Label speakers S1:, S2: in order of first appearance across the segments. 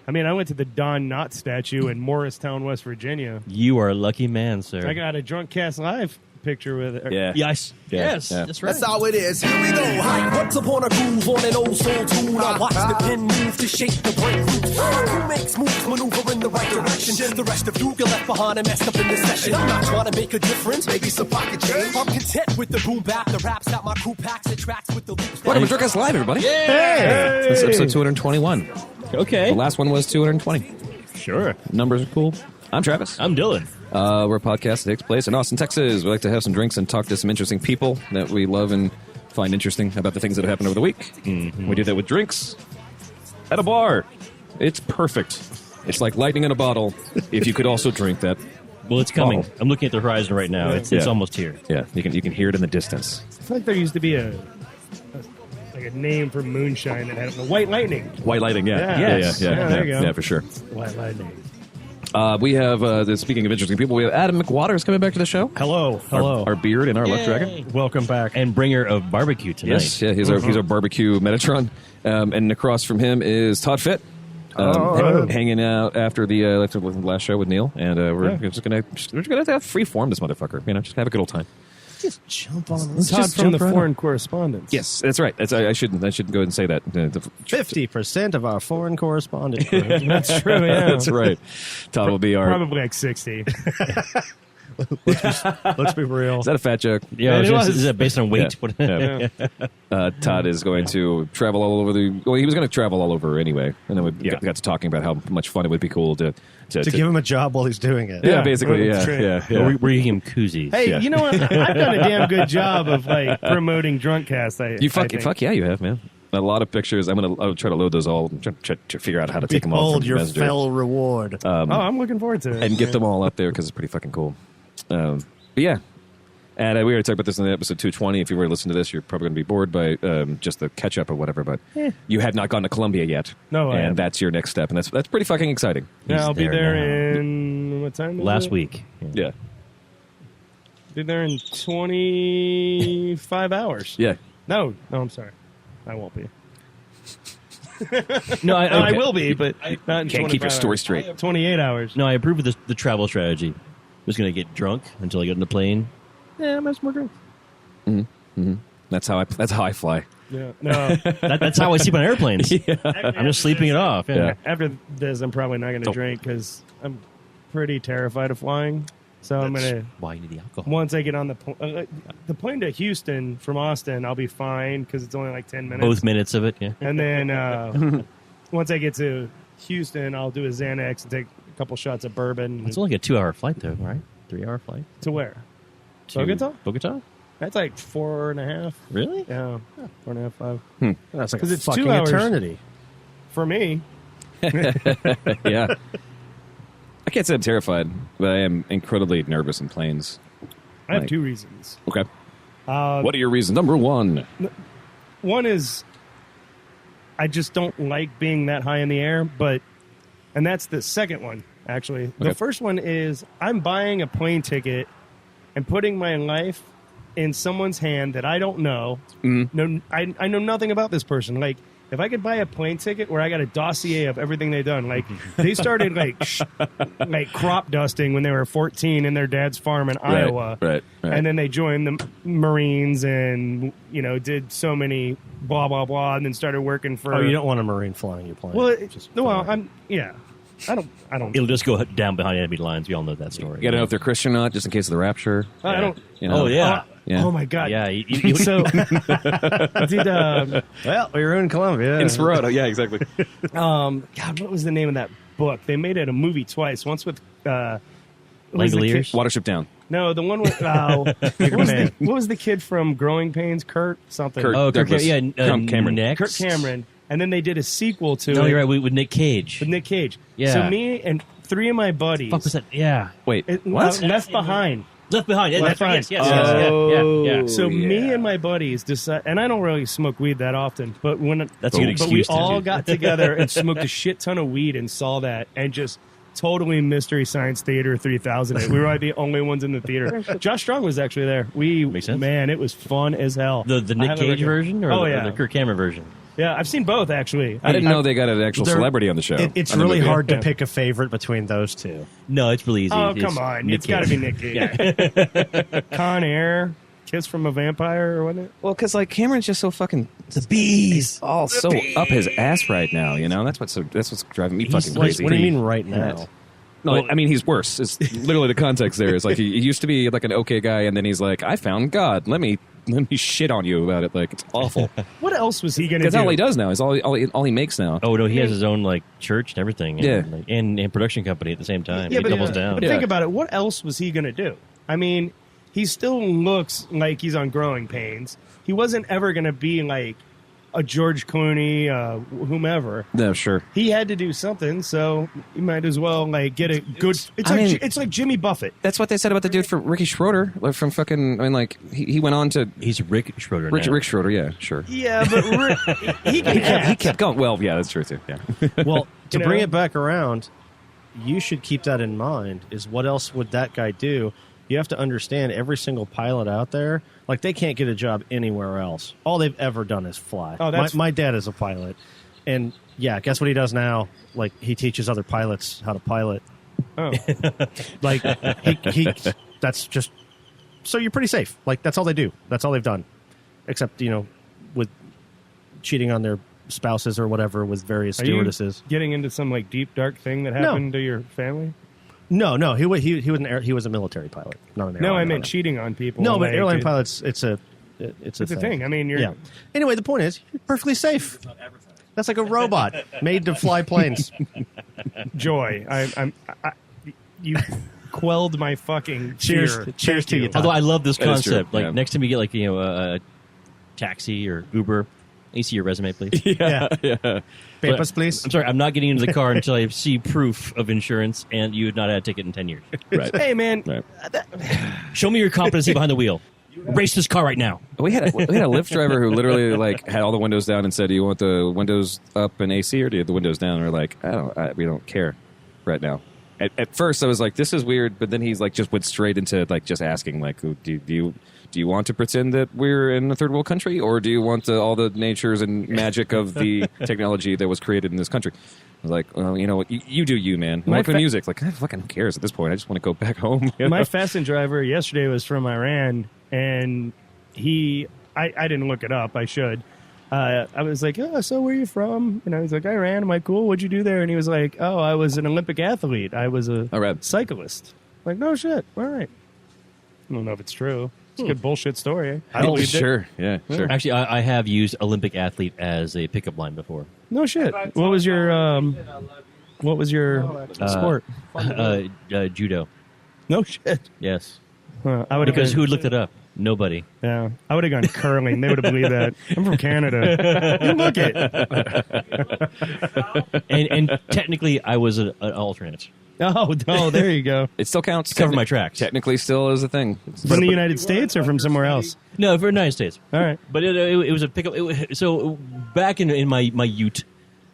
S1: I mean, I went to the Don Knott statue in Morristown, West Virginia.
S2: You are a lucky man, sir.
S1: I got a Drunk Cast Live picture with it.
S3: Yeah.
S2: Yes.
S3: Yeah.
S2: Yes.
S3: Yeah.
S2: That's right.
S4: That's how it is. Here we go. Hi. Once upon a groove on an old soul tune. I watch the pen move to shape the breakthrough. Who makes moves, maneuver in the right direction? The rest of you get left behind and messed up in this session. I'm not trying to make a difference. Maybe some pocket change. I'm content with the boom bap. The raps got my crew packs and tracks with the loops.
S3: Welcome to Drunk Us Live, everybody.
S1: Hey!
S3: This is episode 221.
S2: Okay.
S3: The last one was 220.
S2: Sure.
S3: Numbers are cool. I'm Travis.
S2: I'm Dylan.
S3: We're a podcast that takes place in Austin, Texas. We like to have some drinks and talk to some interesting people that we love and find interesting about the things that have happened over the week. Mm-hmm. We do that with drinks at a bar. It's perfect. It's like lightning in a bottle if you could also drink that.
S2: Well, it's coming.
S3: bottle.
S2: I'm looking at the horizon right now. It's almost here.
S3: Yeah, you can hear it in the distance.
S1: I feel like there used to be a name for moonshine that had the White Lightning.
S3: White lighting, yeah.
S2: Yes.
S1: Yeah, there you go.
S3: Yeah, for sure.
S1: White Lightning.
S3: We have, speaking of interesting people, we have Adam McWaters coming back to the show.
S5: Hello.
S3: Our beard and our left dragon.
S5: Welcome back.
S2: And bringer of barbecue tonight.
S3: Yes, yeah, he's our barbecue Metatron. And across from him is Todd Fitt. Hanging out after the last show with Neil, and we're just gonna have free form this motherfucker. You know, just have a good old time.
S5: Just jump on.
S1: Todd from the Foreign Correspondence.
S3: Yes, that's right. I shouldn't go ahead and say that.
S5: 50% of our foreign correspondent.
S1: That's true, yeah.
S3: That's right. Todd will be our.
S1: Probably like 60.
S5: Let's be real.
S3: Is that a fat joke?
S2: Yeah,
S1: It was.
S2: is that based on weight?
S3: Yeah. Todd is going to travel all over he was going to travel all over anyway, and then we got to talking about how much fun it would be cool to
S5: give him a job while he's doing it.
S3: Yeah, basically,
S1: That's
S3: yeah.
S2: We're eating him koozies.
S1: Hey, you know what? I've done a damn good job of promoting Drunk Cast.
S3: Fuck yeah, you have, man. A lot of pictures. I'll try to load those all. Try to figure out how to take them all.
S5: Behold your fell reward.
S1: I'm looking forward to it.
S3: And get them all up there because it's pretty fucking cool. But yeah. And we already talked about this in episode 220. If you were to listen to this, you're probably going to be bored by just the catch-up or whatever. But you have not gone to Columbia yet.
S1: No, I
S3: and
S1: haven't.
S3: that's your next step. And that's pretty fucking exciting.
S1: Yeah, I'll be there
S2: now.
S1: in... What time is
S2: Last
S1: it?
S2: week.
S3: Yeah.
S1: Be there in 25 hours.
S3: Yeah.
S1: No, I'm sorry. I won't be.
S2: No,
S1: I will be, but not in
S3: Can't keep your
S1: 25
S3: story
S1: hours.
S3: straight.
S1: 28 hours.
S2: No, I approve of the travel strategy. I'm just going to get drunk until I get on the plane. Yeah, I'm going to have some more drinks.
S3: Mm-hmm. That's how I fly.
S1: Yeah. No.
S2: That's how I sleep on airplanes. I'm just sleeping it off.
S3: Yeah.
S1: After this, I'm probably not going to drink because I'm pretty terrified of flying. So I'm going to...
S2: Why you need the alcohol?
S1: Once I get on the plane to Houston from Austin, I'll be fine because it's only like 10 minutes.
S2: Both minutes of it, yeah.
S1: And then once I get to Houston, I'll do a Xanax and take a couple shots of bourbon.
S2: It's only like a 2-hour flight, though, right? 3-hour flight.
S1: To where?
S2: To
S1: Bogota?
S2: Bogota?
S1: That's like 4.5.
S2: Really?
S1: Yeah, 4.5, 5.
S5: That's like
S1: 'Cause
S5: a
S1: it's
S5: fucking
S1: 2 hours.
S5: eternity.
S1: For me.
S3: Yeah. I can't say I'm terrified, but I am incredibly nervous in planes.
S1: I have two reasons.
S3: Okay. What are your reasons? Number one.
S1: One is I just don't like being that high in the air, and that's the second one, actually.
S3: Okay.
S1: The first one is I'm buying a plane ticket and putting my life in someone's hand that I don't know.
S3: Mm-hmm.
S1: No, I know nothing about this person. Like, if I could buy a plane ticket where I got a dossier of everything they've done, like they started like crop dusting when they were 14 in their dad's farm in Iowa,
S3: Right.
S1: and then they joined the Marines and did so many blah blah blah, and then started working for.
S5: Oh, you don't want a Marine flying your plane.
S1: Well, I don't.
S2: It'll just go down behind enemy lines. We all know that story.
S3: You gotta know if they're Christian or not, just in case of the rapture.
S1: I don't.
S2: Oh, yeah.
S3: Yeah.
S1: Oh my God.
S2: Yeah.
S1: So did
S5: well, we were in Columbia.
S3: Inspirato. Yeah, exactly.
S1: God, what was the name of that book? They made it a movie twice. Once with
S2: Langoliers?
S3: Watership Down.
S1: No, the one with what was the kid from Growing Pains? Kurt something.
S2: Kirk
S3: Douglas.
S2: Cameron. Next.
S1: Kurt Cameron. And then they did a sequel to
S2: No,
S1: it
S2: you're right. With Nick Cage.
S1: with Nick Cage.
S2: Yeah.
S1: So me and three of my buddies.
S2: Fuck was that? Yeah.
S3: Wait,
S1: Left Behind.
S2: Left Behind. Yeah,
S1: Left
S2: that's right.
S1: Behind.
S2: Yeah.
S1: So me and my buddies decided, and I don't really smoke weed that often, but
S2: That's a good
S1: but we
S2: excuse to
S1: all
S2: do.
S1: got together and smoked a shit ton of weed and saw that and just totally Mystery Science Theater 3000 it. We were like the only ones in the theater. Josh Strong was actually there.
S2: Makes sense.
S1: Man, it was fun as hell.
S2: The Nick
S1: I highly
S2: Cage
S1: recommend-
S2: version or
S1: oh,
S2: the,
S1: yeah.
S2: or the Kirk Cameron version?
S1: Yeah, I've seen both actually.
S3: I didn't know they got an actual
S5: They're-
S3: celebrity on the show.
S5: It's
S3: on the
S5: really
S3: movie.
S5: hard to
S1: Yeah.
S5: pick a favorite between those two.
S2: No, it's really easy.
S1: Oh,
S2: It's
S1: come on.
S2: Nick
S1: It's got to be
S2: Cage.
S1: Nick Cage. Con Air, Kiss from a Vampire, or wasn't it?
S3: Well, because like Cameron's just so fucking
S2: The bees.
S3: all so up his ass right now. You know, that's what's driving me fucking
S5: Like,
S3: crazy.
S5: what do you mean right now?
S3: No, I mean he's worse. It's literally the context there. It's like he used to be like an okay guy, and then he's like, I found God. Let me shit on you about it. Like it's awful.
S1: What else was he going to
S3: That's
S1: do?
S3: all he does now. Is all he makes now.
S2: Oh no, he has his own like church and everything. And,
S3: Yeah.
S2: like, and production company at the same time.
S1: Yeah,
S2: he
S1: but,
S2: doubles down.
S1: but
S3: Yeah.
S1: think about it. What else was he going to do? I mean, he still looks like he's on growing pains. He wasn't ever going to be like a George Clooney, whomever.
S3: No, sure.
S1: He had to do something, so you might as well like get a good. It's like Jimmy Buffett.
S3: That's what they said about the dude from Ricky Schroeder, like, from fucking. I mean, like he went on to
S2: He's Rick Schroeder now.
S3: Rick Schroeder. Yeah, sure.
S1: Yeah, but he can
S3: He
S1: act.
S3: kept going. Well, yeah, that's true too. Yeah.
S5: Well, to
S1: You
S5: bring
S1: know?
S5: it back around, you should keep that in mind. Is what else would that guy do? You have to understand every single pilot out there, like they can't get a job anywhere else. All they've ever done is fly.
S1: Oh, that's-
S5: my dad is a pilot, and yeah, guess what he does now? Like he teaches other pilots how to pilot.
S1: Oh.
S5: Like he that's just so you're pretty safe. Like that's all they do. That's all they've done, except with cheating on their spouses or whatever with various
S1: Are you
S5: stewardesses.
S1: getting into some like deep dark thing that happened to your family?
S5: No, he was a military pilot, not an airline.
S1: No, I meant
S5: pilot.
S1: cheating on people.
S5: No, but
S1: like,
S5: airline
S1: it-
S5: pilots, it's a
S1: thing. I mean, you're
S5: yeah. Anyway, the point is, you're perfectly safe. That's like a robot made to fly planes.
S1: joy. You quelled my fucking
S5: Cheers.
S1: fear.
S5: Cheers
S1: Thank
S5: to you, Todd.
S2: Although I love this
S3: That is true,
S2: concept. Like
S3: yeah.
S2: next time you get like a taxi or Uber, you see your resume, please.
S5: Yeah.
S3: Yeah.
S5: Papers, please.
S2: I'm sorry, I'm not getting into the car until I see proof of insurance and you have not had a ticket in 10 years.
S3: Right.
S1: Hey, man.
S3: Right.
S2: Show me your competency behind the wheel. Race this car right now.
S3: We had a Lyft driver who literally like had all the windows down and said, "Do you want the windows up and AC or do you have the windows down?" And we're like, we don't care right now. At first, I was like, "This is weird," but then he's like, just went straight into like just asking, like, "Do you want to pretend that we're in a third world country, or do you want all the natures and magic of the technology that was created in this country?" I was like, "Well, you know what? You do you, man.
S1: My
S3: Like with music, like, fucking who cares at this point? I just want to go back home." you
S1: My
S3: know?
S1: fast and driver yesterday was from Iran, and I didn't look it up. I should. I was like, "Oh, so where are you from?" And I was like, "Iran." I'm like, "Cool. What'd you do there?" And he was like, "Oh, I was an Olympic athlete. I was a
S3: All right.
S1: cyclist." I'm like, no shit. All right. I don't know if it's true. It's a good bullshit story. I
S3: Oh,
S1: believed it.
S3: sure, yeah, sure.
S2: Actually, I have used Olympic athlete as a pickup line before.
S1: No shit. What was your sport?
S2: Judo.
S1: No shit.
S2: Yes.
S1: I would have
S2: Because
S1: been,
S2: who would look it up? Nobody.
S1: Yeah, I would have gone curling. They would have believed that. I'm from Canada. You look it.
S2: And technically, I was an alternate.
S1: Oh, no, there you go.
S3: It still counts.
S2: To cover my tracks.
S3: Technically, still is a thing.
S1: From the United States or from somewhere else?
S2: No, for the United States.
S1: All right.
S2: But it was a pickup. So back in my ute,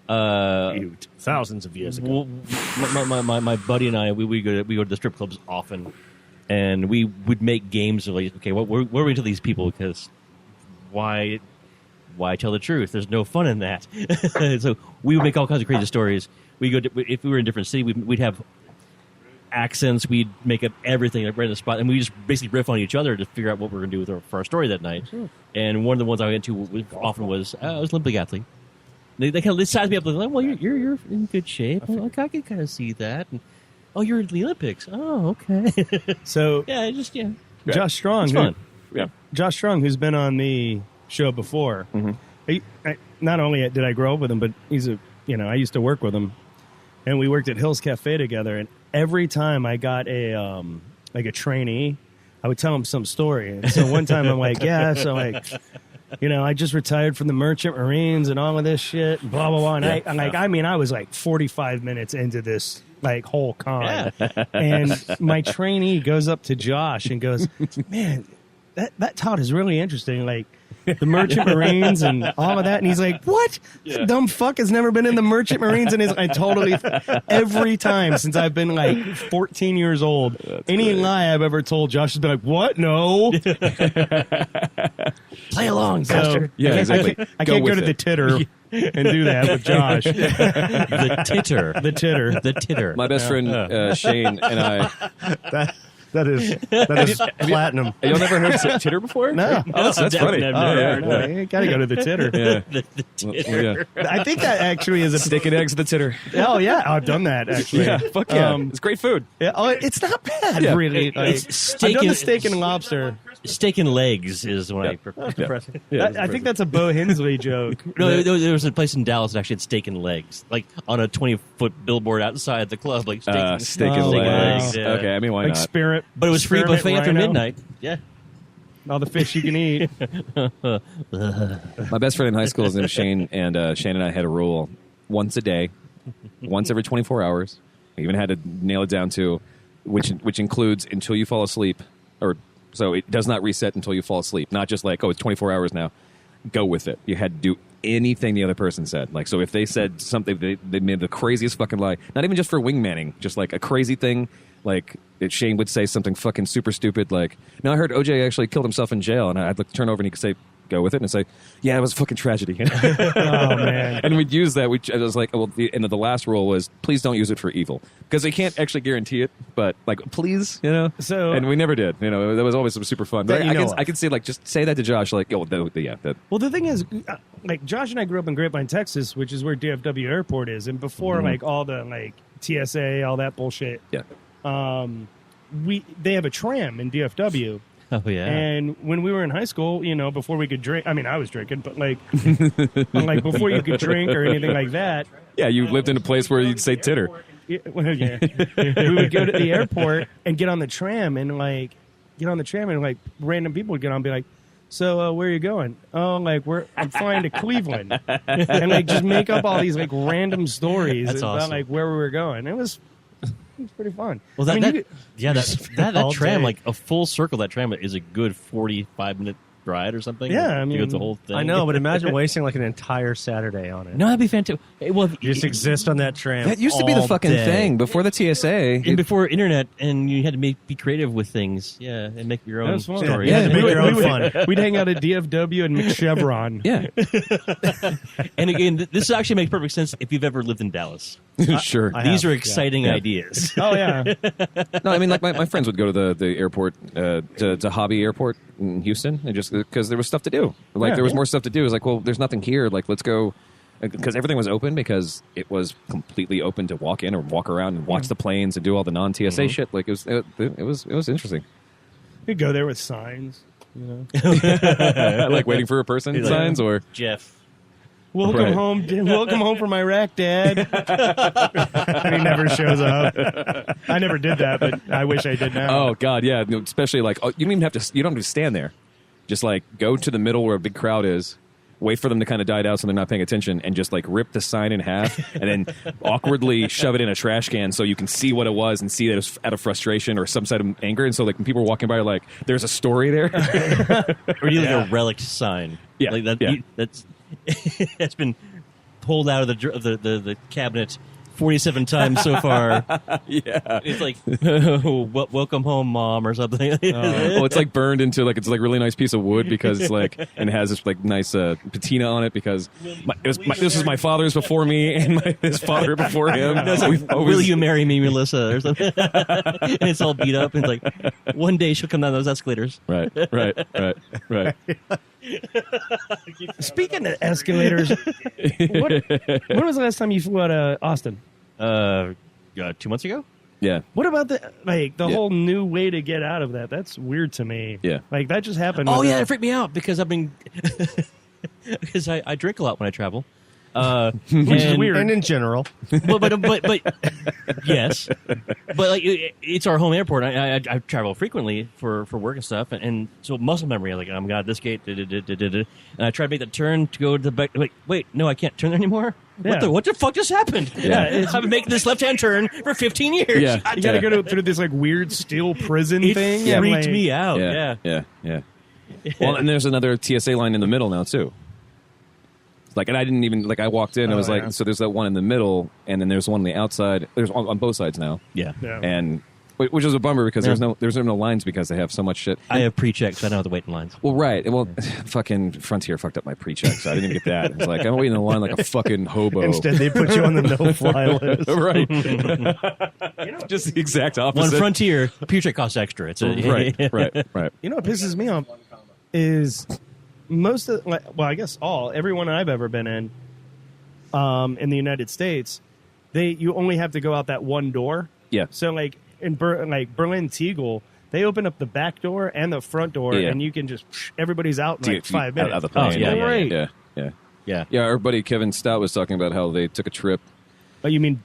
S5: Thousands of years ago.
S2: my buddy and I we go to the strip clubs often, and we would make games of like, okay, where are we to these people? Because why tell the truth? There's no fun in that. So we would make all kinds of crazy stories. We go if we were in a different city, we'd have accents. We'd make up everything right on the spot, and we just basically riff on each other to figure out what we're going to do for our story that night.
S1: Sure.
S2: And one of the ones I went to often was I was an Olympic athlete. They kind of size me up like, well, you're in good shape. I'm like, I can kind of see that. And, oh, you're in the Olympics. Oh, okay.
S1: So
S2: yeah,
S1: Josh Strong,
S2: it's fun.
S1: Josh Strong, who's been on the show before. I not only did I grow up with him, but I used to work with him, and we worked at Hill's Cafe together. And every time I got a trainee, I would tell him some story. And so one time I'm like, yeah, so like, I just retired from the Merchant Marines and all of this shit, blah blah blah. And I was like 45 minutes into this like whole con, and my trainee goes up to Josh and goes, "Man, that Todd is really interesting. Like, the Merchant Marines and all of that. And he's like, what?
S3: Yeah.
S1: Dumb fuck has never been in the Merchant Marines. And I totally, every time since I've been like 14 years old, any lie I've ever told, Josh has been like, what? No. Play along, bastard.
S3: Yeah, exactly.
S1: I can't go to the titter and do that with Josh.
S2: The titter.
S1: The titter.
S2: The titter.
S3: My best friend Shane and I.
S5: That is platinum.
S3: Y'all never heard titter before?
S1: No.
S3: Oh, that's funny.
S2: I've never heard of it.
S1: You gotta go to the titter.
S3: Yeah.
S2: The titter.
S3: Yeah.
S1: I think that actually is a
S3: Steak and eggs at the titter.
S1: Oh yeah, I've done that actually.
S3: Yeah, fuck yeah. It's great food.
S1: Yeah, oh, it's not bad,
S3: Yeah.
S1: really. Like,
S2: It's steak
S1: I've done the
S2: and-
S1: steak and lobster.
S2: Steak and legs is when I prefer.
S3: Yeah.
S1: I think that's a Bo Hensley joke.
S2: No, there was a place in Dallas that actually had steak and legs, like on a 20-foot billboard outside the club, like steak,
S3: Steak and
S1: Oh,
S3: legs.
S2: wow. Yeah.
S3: Okay, I mean, why not?
S1: Experiment,
S2: But it was free
S1: experiment
S2: buffet after
S1: rhino.
S2: midnight. Yeah.
S1: All the fish you can eat.
S3: My best friend in high school is named Shane, and Shane and I had a rule: once a day, once every 24 hours. We even had to nail it down to which includes until you fall asleep, or so it does not reset until you fall asleep. Not just like, oh, it's 24 hours now. Go with it. You had to do anything the other person said. Like, so if they said something, they made the craziest fucking lie. Not even just for wingmanning, just like a crazy thing. Like, Shane would say something fucking super stupid, like, no, I heard OJ actually killed himself in jail. And I'd like, turn over and he could say, go with it, and say, yeah, it was a fucking tragedy.
S1: Oh man.
S3: And we'd use that. I was like, well, and the last rule was, please don't use it for evil. Because they can't actually guarantee it, but like, please,
S1: So-
S3: and we never did. That was always super fun. But
S5: That you know
S3: I
S5: of.
S3: can say, like, just say that to Josh, like, oh, yeah, that.
S1: Well, the thing is, like Josh and I grew up in Grapevine, Texas, which is where DFW Airport is, and before like all the like TSA, all that bullshit.
S3: Yeah.
S1: They have a tram in DFW.
S2: Oh yeah.
S1: And when we were in high school, before we could drink, I mean, I was drinking, but like before you could drink or anything like that,
S3: Yeah, you lived in a place where you'd say titter.
S1: we would go to the airport and get on the tram and random people would get on and be like, so where are you going? Oh, like I'm flying to Cleveland, and like just make up all these like random stories
S2: That's
S1: about
S2: awesome.
S1: like where we were going. It was pretty fun.
S2: Well,
S1: I mean, you
S2: that
S1: all
S2: tram,
S1: day.
S2: like a full circle, that tram is a good 45-minute ride or something.
S1: Yeah,
S2: Like,
S1: I
S2: to
S1: mean,
S2: go through the whole thing.
S5: I know, but imagine wasting like an entire Saturday on it.
S2: No, that'd be fantastic. Well,
S5: You just exist on that tram.
S3: That used to be the
S5: all
S3: fucking
S5: day.
S3: thing before the TSA.
S2: and before internet, and you had to be creative with things. Yeah, and make your
S1: That
S2: own
S1: was fun.
S2: story.
S5: You had to make your own
S1: we
S5: fun.
S1: We'd hang out at DFW and McChevron.
S3: Yeah,
S2: And again, this actually makes perfect sense if you've ever lived in Dallas.
S3: sure.
S5: I
S2: These
S5: have,
S2: are
S5: yeah.
S2: exciting
S3: Yeah.
S2: ideas.
S1: Oh yeah.
S3: No, I mean, like my friends would go to the airport, to Hobby Airport in Houston, and just because there was stuff to do. Like
S1: Yeah.
S3: there was more stuff to do. It was like, well, there's nothing here. Like, let's go, because everything was open because it was completely open to walk in or walk around and watch the planes and do all the non TSA shit. Like it was interesting.
S1: You'd go there with signs.
S3: Like waiting for a person
S2: Like,
S3: signs or
S2: Jeff.
S1: Welcome
S3: Right.
S1: home. Welcome home from Iraq, Dad. And he never shows up. I never did that, but I wish I did now.
S3: oh god, yeah, no, especially like you don't even have to. You don't have to stand there. Just like go to the middle where a big crowd is. Wait for them to kind of die out so they're not paying attention, and just like rip the sign in half, and then awkwardly shove it in a trash can so you can see what it was and see that it was out of frustration or some side of anger. And so like when people are walking by, are like, "There's a story there."
S2: Or you like a relic sign.
S3: Yeah,
S2: Like that.
S3: yeah.
S2: That's that's been pulled out of the cabinet 47 times so far.
S3: Yeah.
S2: It's like, welcome home, Mom, or something.
S3: Well, it's like burned into like it's like a really nice piece of wood because it's like and it has this like nice patina on it because this is my father's before me and his father before him. We've
S2: Will
S3: always-
S2: you marry me, Melissa? Or something. And it's all beat up. And it's like, one day she'll come down those escalators.
S3: Right.
S1: Speaking of escalators, when was the last time you flew out of Austin?
S2: 2 months ago?
S3: Yeah.
S1: What about the
S3: Yeah.
S1: whole new way to get out of that? That's weird to me.
S3: Yeah.
S1: Like that just happened.
S2: Oh,
S1: with
S2: yeah,
S1: the-
S2: it freaked me out because I've been... because I drink a lot when I travel.
S1: Which is
S2: and-
S1: weird.
S5: And in general,
S2: but yes, but like it's our home airport. I travel frequently for work and stuff, and so muscle memory. I'm like, oh my god, this gate, and I try to make the turn to go to the back. Wait, no, I can't turn there anymore.
S1: Yeah.
S2: What the fuck just happened?
S3: Yeah.
S2: I've been making this left hand turn for 15 years.
S3: Yeah.
S1: You got to go through this like weird steel prison
S2: It
S1: thing.
S2: freaked
S1: like-
S2: me out.
S3: Yeah.
S2: Yeah.
S3: Yeah. Well, and there's another TSA line in the middle now too. Like, and I didn't even like. I walked in. I was like, so there's that one in the middle, and then there's one on the outside. There's on both sides now.
S2: Yeah.
S3: And which is a bummer because there's no lines because they have so much shit.
S2: I have pre-checks. So I don't have to wait in lines.
S3: Well, right. Well, fucking Frontier fucked up my pre-check, so I didn't even get that. It's like I'm waiting in the line like a fucking hobo.
S5: Instead, they put you on the no-fly list.
S3: Right. Just the exact opposite.
S2: One Frontier, pre-check costs extra. It's
S3: Right.
S1: You know what pisses me off is most of, I guess everyone I've ever been in the United States, you only have to go out that one door.
S3: Yeah.
S1: So like in Berlin Tegel, they open up the back door and the front door, and you can just everybody's out in like 5 minutes.
S3: Out of the plane.
S1: Yeah.
S3: Yeah. Our buddy Kevin Stout was talking about how they took a trip.
S1: Oh, you mean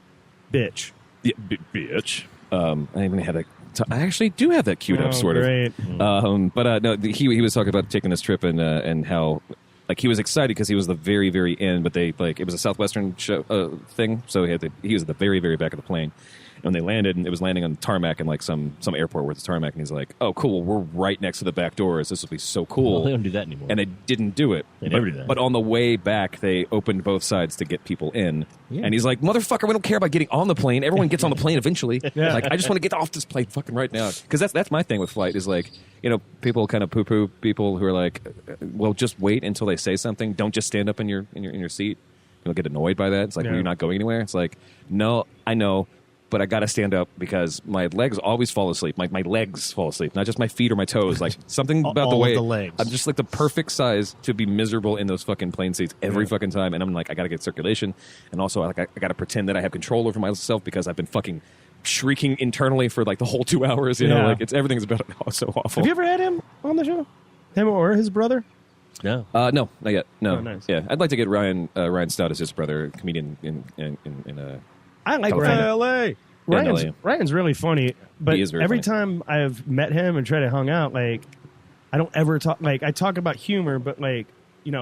S1: bitch?
S3: Yeah, bitch. I even had I actually do have that queued up, sort
S1: great.
S3: of. But no, he was talking about taking this trip and how like he was excited because he was the very very end, but it was a Southwestern show, thing, so he was at the very very back of the plane. And when they landed, and it was landing on the tarmac in like some airport where it's tarmac, and he's like, "Oh, cool! We're right next to the back doors. This will be so cool."
S2: Well, they don't do that anymore.
S3: And they didn't do it.
S2: They never do that.
S3: But on the way back, they opened both sides to get people in. Yeah. And he's like, "Motherfucker, we don't care about getting on the plane. Everyone gets on the plane eventually. Like, I just want to get off this plane fucking right now." Because that's my thing with flight is like, people kind of poo-poo people who are like, "Well, just wait until they say something. Don't just stand up in your seat." You'll get annoyed by that. It's like, well, you're not going anywhere. It's like, no, I know. But I got to stand up because my legs always fall asleep. My legs fall asleep, not just my feet or my toes. Like something about the way
S5: of the legs.
S3: I'm just like the perfect size to be miserable in those fucking plane seats every fucking time. And I'm like, I got to get circulation, and also I got to pretend that I have control over myself because I've been fucking shrieking internally for like the whole 2 hours. You know, like everything's about so awful.
S1: Have you ever had him on the show? Him or his brother?
S3: No, no, not yet. No,
S1: nice.
S3: Yeah, I'd like to get Ryan Stout as his brother, comedian in
S1: I like
S3: California.
S1: Ryan's really funny, but
S3: He is very
S1: every
S3: funny.
S1: time I've met him and tried to hang out, like I don't ever talk. Like I talk about humor, but like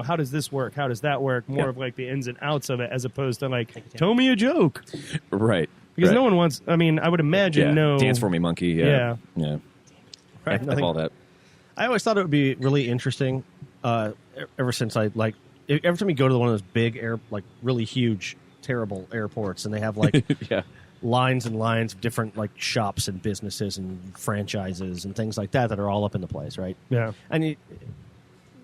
S1: how does this work? How does that work? More of like the ins and outs of it, as opposed to like tell me a joke.
S3: Right.
S1: Because
S3: right.
S1: no one wants. I mean, I would imagine
S3: Dance for me, monkey. Yeah.
S1: Yeah.
S5: Right,
S3: I all that.
S5: I always thought it would be really interesting. Ever since every time you go to one of those big really huge, terrible airports, and they have like lines and lines of different like shops and businesses and franchises and things like that are all up in the place, right?
S1: Yeah.
S5: And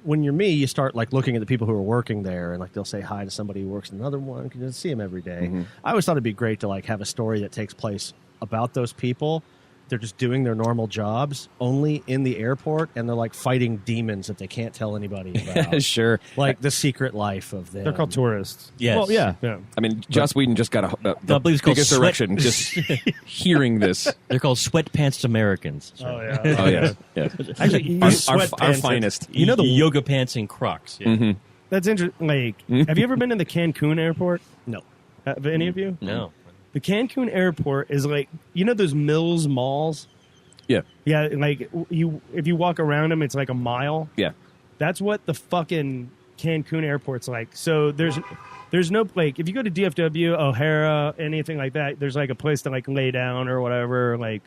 S5: when you're me, you start like looking at the people who are working there, and like they'll say hi to somebody who works in another one because you see them every day.
S3: Mm-hmm.
S5: I always thought it'd be great to like have a story that takes place about those people. They're just doing their normal jobs only in the airport, and they're like fighting demons that they can't tell anybody about.
S3: Sure.
S5: Like the secret life of them.
S1: They're called tourists.
S2: Yes.
S5: Well, yeah.
S3: I mean, Joss Whedon just got
S2: I believe it's called
S3: biggest
S2: sweat-
S3: erection just hearing this.
S2: They're called sweatpants Americans.
S1: Oh yeah.
S3: Oh, yeah.
S1: Actually,
S3: Our finest.
S2: You know the yoga pants and Crocs. Yeah.
S3: Mm-hmm.
S1: That's interesting. Like, have you ever been to the Cancun airport?
S5: No.
S1: Have any of you?
S2: No.
S1: The Cancun airport is like, those Mills malls?
S3: Yeah.
S1: Yeah, like if you walk around them, it's like a mile.
S3: Yeah.
S1: That's what the fucking Cancun airport's like. So there's no, like, if you go to DFW, O'Hara, anything like that, there's like a place to like lay down or whatever. Like,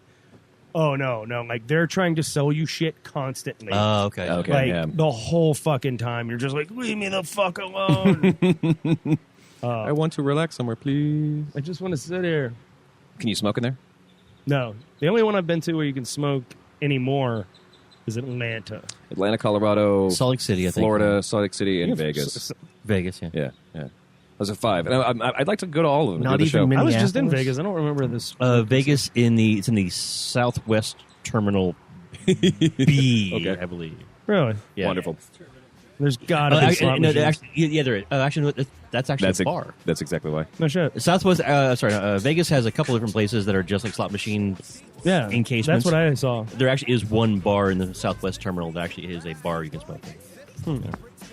S1: oh no, like they're trying to sell you shit constantly.
S2: Oh, okay.
S1: Like the whole fucking time. You're just like, leave me the fuck alone.
S3: I want to relax somewhere, please.
S1: I just want to sit here.
S3: Can you smoke in there?
S1: No. The only one I've been to where you can smoke anymore is Atlanta.
S3: Atlanta, Colorado,
S2: Salt Lake City, I think.
S3: Florida, Salt Lake City, and Vegas.
S2: Vegas, yeah.
S3: Yeah. Those are 5. And I'd like to go to all of them.
S5: Not
S3: do the
S5: even
S3: show.
S1: I was just in
S5: Minneapolis?
S1: Vegas. I don't remember this.
S2: Vegas it's in the Southwest Terminal B,
S3: Okay.
S2: I believe.
S1: Really?
S2: Yeah.
S3: Wonderful.
S1: There's gotta be slot machines.
S2: There is. Actually, that's actually a bar.
S3: That's exactly why.
S1: No shit.
S2: Southwest, Vegas has a couple different places that are just like slot machine
S1: Yeah.
S2: encasements.
S1: That's what I saw.
S2: There actually is one bar in the Southwest Terminal that actually is a bar you can smoke in.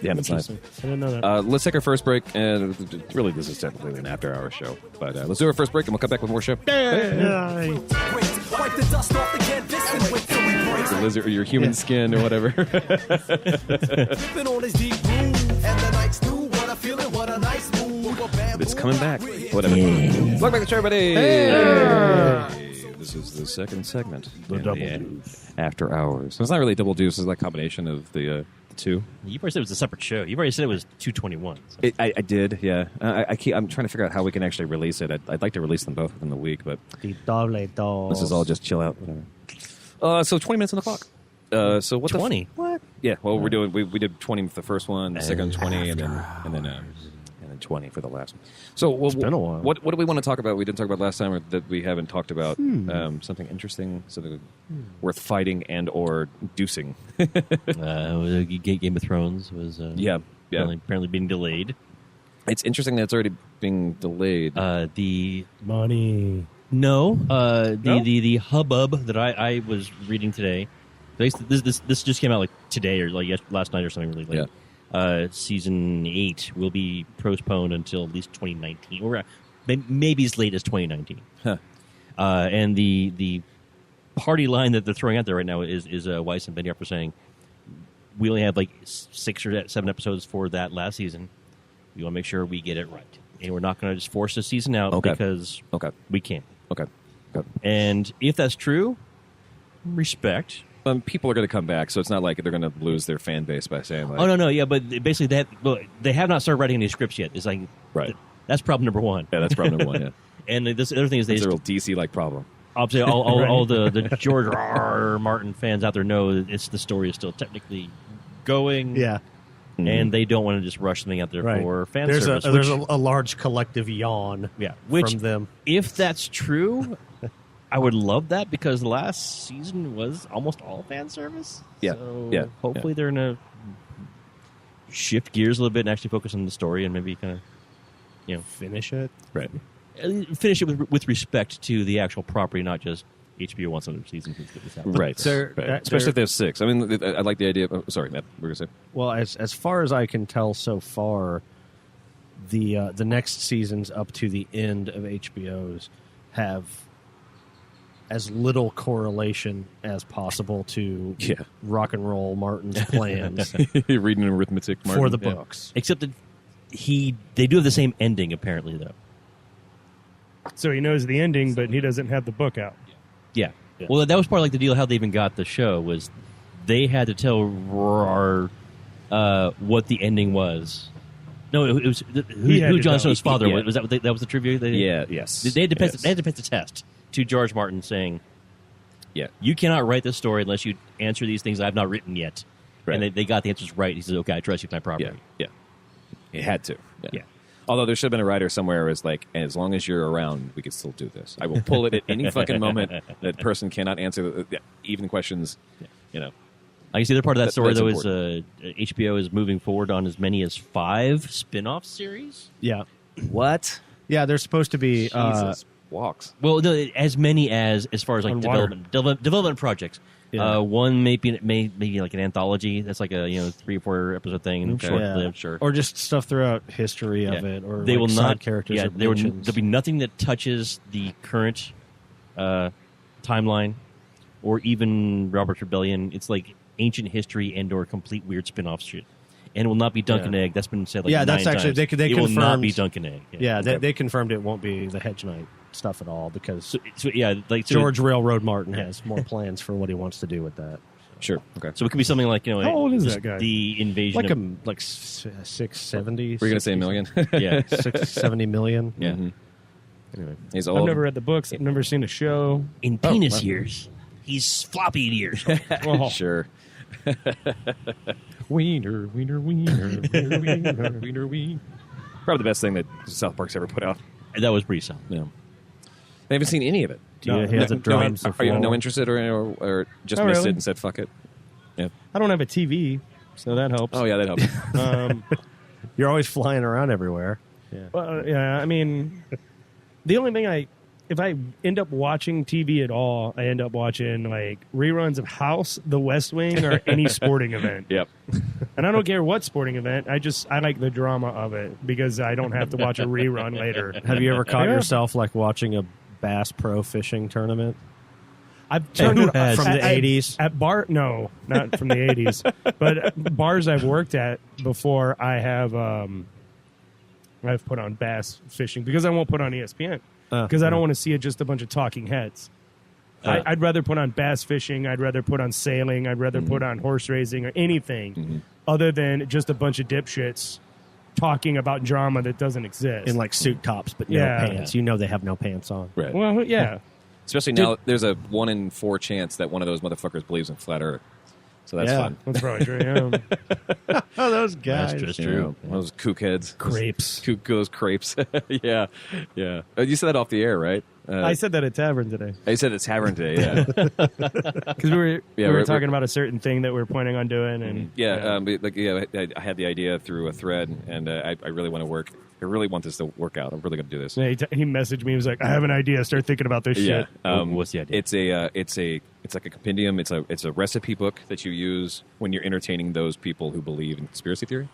S3: Yeah, that's nice.
S1: Interesting. I didn't know that.
S3: Let's take our first break. And really, this is technically an after-hour show. But let's do our first break, and we'll come back with more show.
S4: Wipe the dust off the canvas and wait till we break.
S3: Your lizard or your human skin or whatever.
S4: Sipping on his deep groove, and the night's new. What a feeling, what a nice move.
S3: It's coming back. Whatever. Welcome back to the show, everybody. Hey. This This is the second segment.
S1: The
S3: in
S1: Double Deuce.
S3: After Hours. So it's not really Double Deuce. It's like a combination of the two.
S2: You already said it was a separate show. You already said it was 221. So.
S3: I did, yeah. I'm trying to figure out how we can actually release it. I'd like to release them both within the week, but
S5: The Double Deuce.
S3: this is all just chill out. Whatever. So 20 minutes on the clock. So what
S2: 20?
S3: What? Yeah. Well, we're doing. We did 20 for the first one, the second 20, and then 20 for the last one. So
S5: It's been a while.
S3: What do we want to talk about? We didn't talk about last time, or that we haven't talked about. Something interesting, something worth fighting and or deucing.
S2: Game of Thrones was
S3: Yeah.
S2: apparently being delayed.
S3: It's interesting that it's already being delayed.
S2: The
S1: Money.
S2: No,
S1: No?
S2: the hubbub that I was reading today. This just came out like today or like last night or something really late.
S3: Yeah.
S2: Season 8 will be postponed until at least 2019, or maybe as late as 2019.
S3: Huh.
S2: And the party line that they're throwing out there right now is Weiss and Benioff are saying we only have like 6 or 7 episodes for that last season. We want to make sure we get it right, and we're not going to just force the season out because we can't.
S3: Okay.
S2: And if that's true, respect.
S3: People are going to come back, so it's not like they're going to lose their fan base by saying like,
S2: Oh no, yeah, but basically they have not started writing any scripts yet. It's like
S3: right.
S2: That's problem number one.
S3: Yeah, that's problem number one. Yeah,
S2: And this other thing is
S3: it's a real DC-like problem.
S2: obviously all the George R. R. Martin fans out there know that the story is still technically going.
S5: Yeah.
S2: And they don't want to just rush something out there
S5: Right.
S2: for fan
S5: There's
S2: service.
S5: there's a large collective yawn
S2: which
S5: from them.
S2: if that's true, I would love that because the last season was almost all fan service.
S3: Yeah.
S2: So
S3: Yeah.
S2: hopefully they're going to shift gears a little bit and actually focus on the story and maybe kind of,
S5: Finish it.
S3: Right.
S2: finish it with respect to the actual property, not just HBO wants another season.
S3: Right. Especially if there's 6. I mean, I like the idea of... sorry, Matt, what were you going to say?
S5: Well, as far as I can tell so far, the next seasons up to the end of HBO's have as little correlation as possible to Rock and Roll Martin's plans
S3: You're reading arithmetic, Martin.
S5: for the books.
S2: Except that they do have the same ending, apparently, though.
S1: So he knows the ending, but he doesn't have the book out.
S2: Yeah. Well, that was part of like the deal. How they even got the show was they had to tell Roar what the ending was. No, it was who Jon Snow's father was. Was that what that was the trivia?
S3: Yes.
S2: They had to pass. They had to pass the test to George Martin, saying,
S3: "Yeah,
S2: you cannot write this story unless you answer these things I've not written yet." Right. And they got the answers right. He says, "Okay, I trust you with my property."
S3: Yeah. He had to.
S2: Yeah.
S3: Although there should have been a writer somewhere who was like, as long as you're around, we can still do this. I will pull it at any fucking moment. That person cannot answer even questions.
S2: I guess the other part of that story, though, is
S3: important.
S2: HBO is moving forward on as many as 5 spin-off series.
S5: Yeah.
S3: What?
S5: Yeah, there's supposed to be...
S3: Jesus walks.
S2: Well, no, as many as far as like
S1: On
S2: development projects.
S5: Yeah.
S2: One maybe like an anthology. That's like a 3 or 4 episode thing. Short-lived, sure.
S5: Or just stuff throughout history of it, or
S2: they
S5: like
S2: will
S5: side
S2: not
S5: characters.
S2: Yeah,
S5: or
S2: there'll
S5: mentions.
S2: be nothing that touches the current timeline, or even Robert's Rebellion. It's like ancient history and/or complete weird spin-off shit. And it will not be Dunk and Egg. That's been said like 9
S5: that's actually
S2: times.
S5: they
S2: it will not
S5: confirmed-
S2: be Dunk and Egg.
S5: Yeah, they confirmed it won't be the Hedge Knight stuff at all because
S2: like
S5: George Railroad Martin has more plans for what he wants to do with that.
S3: Sure. Okay.
S2: So it could be something like
S1: How old is
S2: just
S1: that guy?
S2: The invasion,
S5: Like
S2: of,
S5: a 670.
S3: Were you going to say a million?
S2: yeah.
S5: 670 million.
S2: Yeah.
S3: Mhm.
S2: Anyway,
S3: He's old.
S1: I've never read the books. I've never seen a show.
S2: in penis years, he's floppy years.
S1: Oh,
S3: Sure. Wiener, wiener, wiener, wiener, wiener, wiener, wiener. Probably the best thing that South Park's ever put out.
S2: That was pretty solid.
S3: Yeah. I haven't seen any of it.
S5: He has a drums.
S3: Are you no interested or just
S1: Not
S3: missed
S1: really.
S3: it and said fuck it? Yeah.
S1: I don't have a TV, so that helps.
S3: Oh yeah, that helps.
S5: You're always flying around everywhere. Yeah.
S1: Well, yeah, I mean, the only thing if I end up watching TV at all, I end up watching like reruns of House, The West Wing, or any sporting event.
S3: Yep.
S1: And I don't care what sporting event. I like the drama of it because I don't have to watch a rerun later.
S5: Have you ever caught
S1: Yeah.
S5: yourself like watching a Bass Pro Fishing tournament
S1: I've turned
S5: from
S1: it
S5: the 80s?
S1: At bar, no, not from the 80s, but bars I've worked at before. I've put on bass fishing because I won't put on ESPN because I don't want to see just a bunch of talking heads. I'd rather put on bass fishing. I'd rather put on sailing. I'd rather put on horse racing or anything other than just a bunch of dipshits talking about drama that doesn't exist.
S5: In like suit tops, but no pants. You know they have no pants on.
S3: Right.
S1: Well, yeah.
S3: Especially now, there's a 1 in 4 chance that one of those motherfuckers believes in flat Earth. So that's fun.
S1: That's probably true. Yeah.
S5: Oh, those guys.
S2: That's just true.
S3: Those kook heads.
S1: Crepes.
S3: Those crepes. Yeah. You said that off the air, right?
S1: I said that at tavern today
S3: I said it's tavern today, yeah.
S1: because we were talking about a certain thing that we're planning on doing, and
S3: I had the idea through a thread, and I really want to work. I really want this to work out. I'm really going to do this.
S1: he messaged me. He was like, "I have an idea. Start thinking about this shit."
S2: What's the idea?
S3: It's like a compendium. It's a recipe book that you use when you're entertaining those people who believe in conspiracy theory.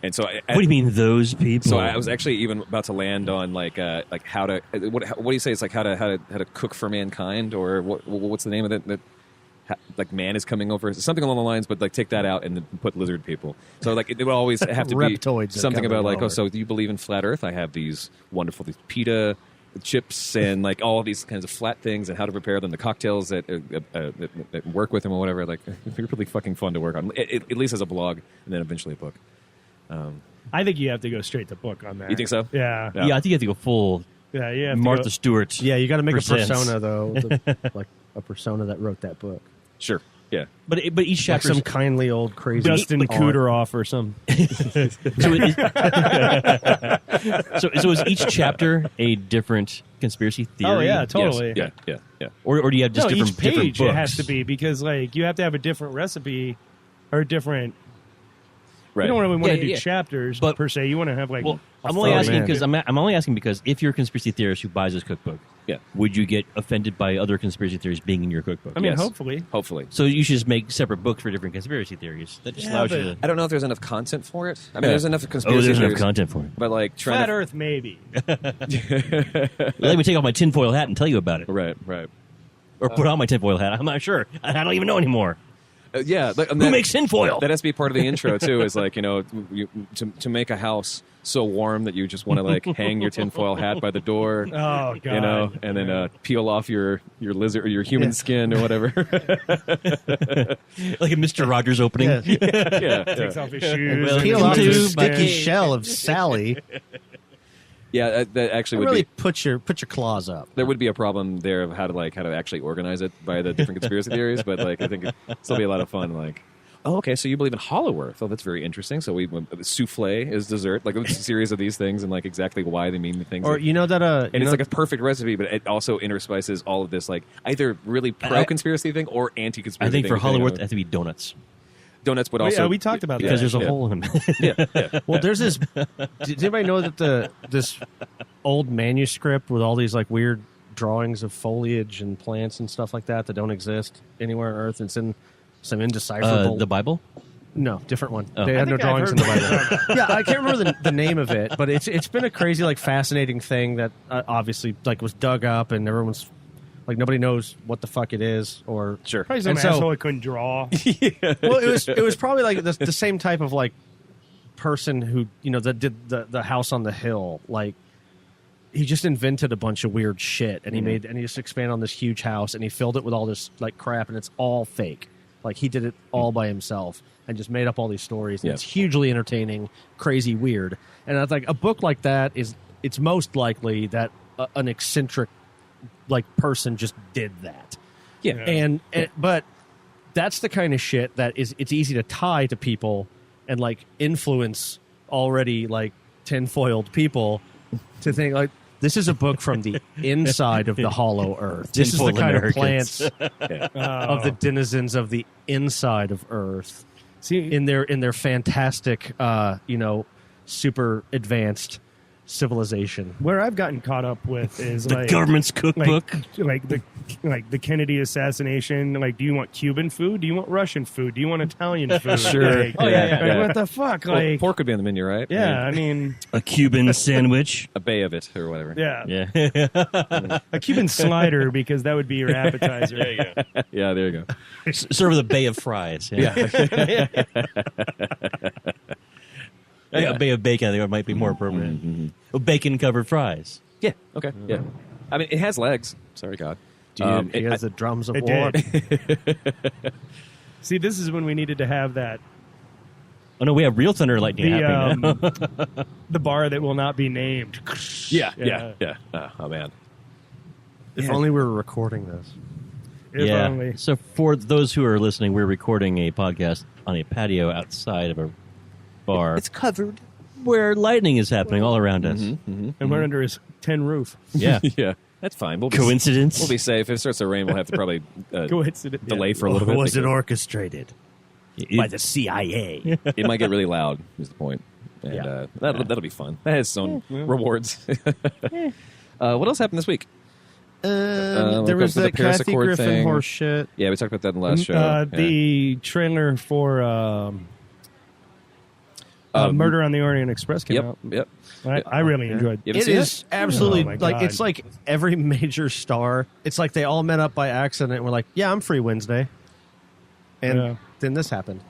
S3: And so,
S2: what do you mean those people?
S3: So I was actually even about to land on like how to what do you say? It's like how to cook for mankind, or what's the name of it? That like man is coming over, something along the lines. But like take that out and then put lizard people. So like it would always have to be
S5: Reptoids
S3: something about like,
S5: over.
S3: oh, so do you believe in flat Earth? I have these wonderful pita chips and like all these kinds of flat things, and how to prepare them, the cocktails that work with them or whatever. Like it'd be really fucking fun to work on, at least as a blog, and then eventually a book.
S1: I think you have to go straight to book on that.
S3: You think so?
S1: Yeah.
S2: Yeah, I think you have to go full
S1: Yeah. You have
S2: Martha
S1: to go,
S2: Stewart.
S5: Yeah, you got to make
S2: Presents.
S5: a persona though, like a persona that wrote that book.
S3: Sure. Yeah.
S2: But each
S5: Like
S2: chapter
S5: some kindly old crazy
S1: Dustin
S5: aunt.
S1: Kuderoff or some.
S2: so is each chapter a different conspiracy theory?
S1: Oh yeah, totally.
S3: Yes. Yeah.
S2: Or do you have just
S1: No,
S2: different
S1: each page
S2: different
S1: it
S2: books?
S1: has to be, because like you have to have a different recipe or a different.
S3: Right.
S1: You don't really want to
S2: Yeah,
S1: do
S2: yeah.
S1: chapters
S2: But-
S1: per se. You want to have like.
S2: Well,
S1: a
S2: I'm only
S1: thought.
S2: asking
S5: man.
S2: because I'm only asking because if you're a conspiracy theorist who buys this cookbook,
S3: Yeah.
S2: would you get offended by other conspiracy theories being in your cookbook?
S1: I mean,
S3: Yes.
S1: hopefully.
S3: Hopefully.
S2: So you should just make separate books for different conspiracy theories. That just allows you to.
S3: I don't know if there's enough content for it. I mean, there's enough
S2: Oh,
S3: conspiracy
S2: there's enough
S3: theories,
S2: content for it.
S3: but like trying
S1: Flat
S3: to
S1: Earth, maybe.
S2: Let me take off my tinfoil hat and tell you about it,
S3: right.
S2: or put on my tinfoil hat. I'm not sure. I don't even know anymore.
S3: Yeah.
S2: Who makes tinfoil?
S3: That has to be part of the intro too. Is like to make a house so warm that you just want to like hang your tinfoil hat by the door.
S1: Oh god.
S3: And then peel off your lizard or your human skin or whatever.
S2: Like a Mr. Rogers opening.
S3: yeah.
S1: Takes off his shoes.
S2: Well,
S5: Peel
S2: Welcome
S5: off
S2: to
S5: the
S2: my
S5: sticky
S2: cave.
S5: shell of Sally.
S3: Yeah, that actually would
S5: Really
S3: be.
S5: put your claws up.
S3: There would be a problem there of how to actually organize it by the different conspiracy theories, but like I think it'd still be a lot of fun. Like, oh, okay, so you believe in Hollow Earth? Oh, that's very interesting. So souffle is dessert, like a series of these things, and like exactly why they mean the things.
S5: Or
S3: that-
S5: you know that
S3: and it's like a perfect recipe, but it also interspices all of this like either really pro conspiracy thing or anti
S2: I
S3: conspiracy.
S2: think for Hollywood, it has to be donuts
S3: donuts would also.
S1: we talked about
S2: because
S1: that.
S2: there's a hole in them.
S5: well, there's this. Does anybody know that this old manuscript with all these like weird drawings of foliage and plants and stuff like that don't exist anywhere on Earth? It's in some indecipherable.
S2: The Bible?
S5: No, different one.
S2: Oh.
S5: They
S2: I
S5: had no
S1: think I've
S5: drawings in the
S1: heard
S5: Bible. Yeah, I can't remember the name of it, but it's been a crazy, like, fascinating thing that obviously like was dug up, and everyone's like nobody knows what the fuck it is, or
S3: Sure.
S1: Probably some
S5: And so-
S1: asshole that couldn't draw.
S5: well, it was probably like the same type of like person who that did the house on the hill. Like he just invented a bunch of weird shit, and he just expanded on this huge house, and he filled it with all this like crap, and it's all fake. Like he did it all by himself and just made up all these stories. And
S3: Yeah.
S5: It's hugely entertaining, crazy, weird. And I was like, a book like that it's most likely that an eccentric like person just did that.
S3: Yeah.
S5: And but that's the kind of shit that it's easy to tie to people and like influence already like tinfoiled people to think like this is a book from the inside of the hollow earth. This is the
S2: Tinfoiled
S5: kind
S2: Americans.
S5: of plants of the denizens of the inside of Earth
S1: See,
S5: in their fantastic super advanced civilization.
S1: where I've gotten caught up with is
S2: The
S1: like
S2: government's cookbook.
S1: like the Kennedy assassination. Like, do you want Cuban food? Do you want Russian food? Do you want Italian food?
S3: Sure.
S1: Like,
S3: Oh, yeah.
S1: like, what the fuck?
S3: Well,
S1: Like,
S3: pork would be on the menu, right?
S1: yeah, I mean,
S2: A Cuban sandwich.
S3: a bay of it or whatever.
S1: yeah,
S2: Yeah.
S1: a Cuban slider because that would be your appetizer.
S3: Yeah, there you go.
S2: Serve with a bay of fries. Yeah. A bay of bacon, I think it might be more appropriate. Bacon covered fries.
S3: Yeah. Okay. Yeah. I mean, it has legs. Sorry, God.
S5: He has the drums of
S1: It
S5: war.
S1: did. See, this is when we needed to have that
S2: Oh no, we have real thunder and lightning happening now.
S1: the bar that will not be named.
S3: Yeah. Oh man.
S5: If only we were recording this.
S1: If only.
S2: So for those who are listening, we're recording a podcast on a patio outside of a bar. It's covered. Where lightning is happening all around us.
S1: And we're under his tin roof.
S2: Yeah.
S3: Yeah, that's fine.
S2: Coincidence?
S3: We'll be safe. If it starts to rain, we'll have to probably
S1: Coincidence.
S3: delay for a little bit.
S5: Was it orchestrated by the CIA?
S3: It might get really loud. Is the point? And that'll be fun. That has its own rewards. What else happened this week?
S5: There was
S3: the
S5: the Kathy
S3: Parasacord
S5: Griffin
S3: thing.
S5: horse shit.
S3: Yeah, we talked about that in the last show.
S1: The trailer for Murder on the Orient Express came out.
S3: Yep.
S1: I really enjoyed
S3: You
S1: it.
S3: haven't
S5: It
S3: seen
S5: is absolutely
S1: Oh, my
S5: like
S1: God.
S5: it's like every major star. It's like they all met up by accident and were like, "Yeah, I'm free Wednesday," and
S1: Yeah.
S5: then this happened.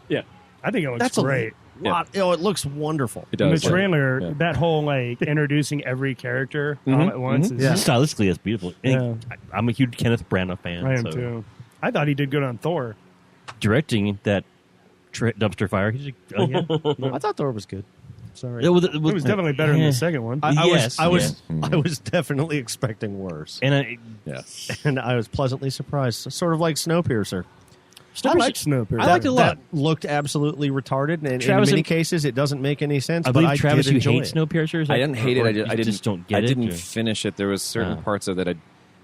S3: Yeah,
S1: I think it looks
S5: That's
S1: great.
S5: a lot. Oh, it looks wonderful.
S3: it
S1: In the
S3: does.
S1: trailer,
S3: Yeah.
S1: that whole introducing every character all at once is
S5: Yeah.
S2: Stylistically, it's beautiful.
S1: Yeah.
S2: I'm a huge Kenneth Branagh fan.
S1: I am
S2: so
S1: too. I thought he did good on Thor.
S2: Directing that dumpster fire. He's like, oh, yeah.
S5: I thought Thor was good. Sorry,
S2: It was
S1: It was definitely better than the second one.
S5: I
S2: Yes,
S5: was definitely expecting worse,
S2: And
S3: Yeah.
S5: and I was pleasantly surprised. Sort of like Snowpiercer.
S1: I like Snowpiercer.
S2: I liked it a lot.
S5: That looked absolutely retarded, and
S2: Travis,
S5: in many cases, it doesn't make any sense.
S2: I
S5: but
S2: believe, Travis,
S5: did
S2: you
S5: enjoy
S2: hate
S5: it.
S2: Snowpiercer?
S3: I didn't hate it. I
S2: just don't get
S3: I
S2: it.
S3: didn't
S2: or-
S3: finish it. There was certain parts of it.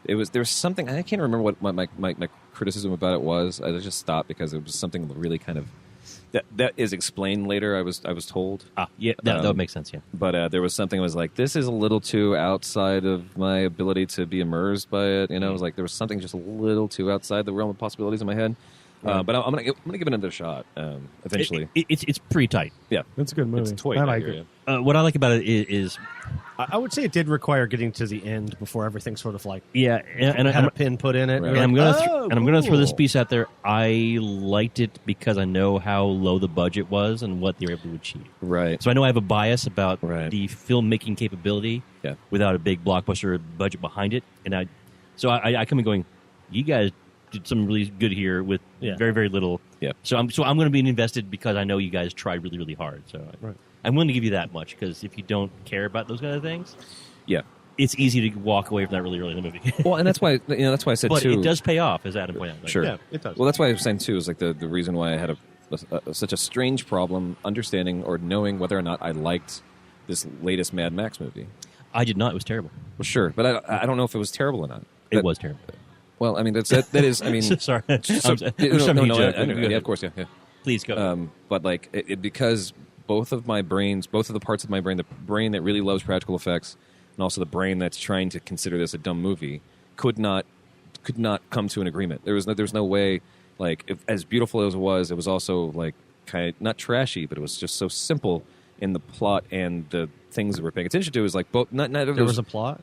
S3: There was something. I can't remember what my criticism about it was. I just stopped because it was something really kind of that is explained later. I was told.
S2: Yeah, that would make sense, yeah.
S3: But there was something I was like, this is a little too outside of my ability to be immersed by it. You know, it was like there was something just a little too outside the realm of possibilities in my head. But I'm gonna give it another shot eventually.
S2: It's pretty tight.
S3: Yeah,
S1: That's a good movie.
S3: it's toy.
S1: I like it.
S2: What I like about it is
S5: I would say it did require getting to the end before everything sort of like
S2: yeah, and
S5: had a pin put in it.
S3: Right.
S2: And I'm gonna
S5: Oh,
S2: I'm gonna throw this
S5: cool.
S2: piece out there. I liked it because I know how low the budget was and what they were able to achieve.
S3: Right.
S2: So I know I have a bias about
S3: Right.
S2: the filmmaking capability
S3: Yeah.
S2: without a big blockbuster budget behind it. And I come in going, you guys did something really good here with
S5: Yeah.
S2: very, very little.
S3: Yeah.
S2: So I'm going to be invested because I know you guys tried really, really hard. So
S5: Right.
S2: I'm willing to give you that much because if you don't care about those kind of things,
S3: Yeah.
S2: it's easy to walk away from that really early in the movie.
S3: Well, and that's why I said
S2: But
S3: too.
S2: it does pay off, as Adam pointed out. Like,
S3: Sure.
S5: Yeah, it does.
S3: Well, that's why I was saying too is like the reason why I had such a strange problem understanding or knowing whether or not I liked this latest Mad Max movie.
S2: I did not. It was terrible.
S3: Well, sure, but I don't know if it was terrible or not.
S2: It was terrible.
S3: Well, I mean that is. I mean,
S2: Sorry.
S3: so-
S2: I'm
S3: no,
S2: sorry,
S3: no,
S2: you
S3: no,
S2: joke.
S3: I know,
S2: Go
S3: yeah,
S2: ahead.
S3: of course, yeah.
S2: Please go.
S3: But like it because both of my brains, both of the parts of my brain, the brain that really loves practical effects, and also the brain that's trying to consider this a dumb movie, could not come to an agreement. There's no way. Like as beautiful as it was also like kind of not trashy, but it was just so simple in the plot and the things that we're paying attention to. Is like both not
S5: there was a plot.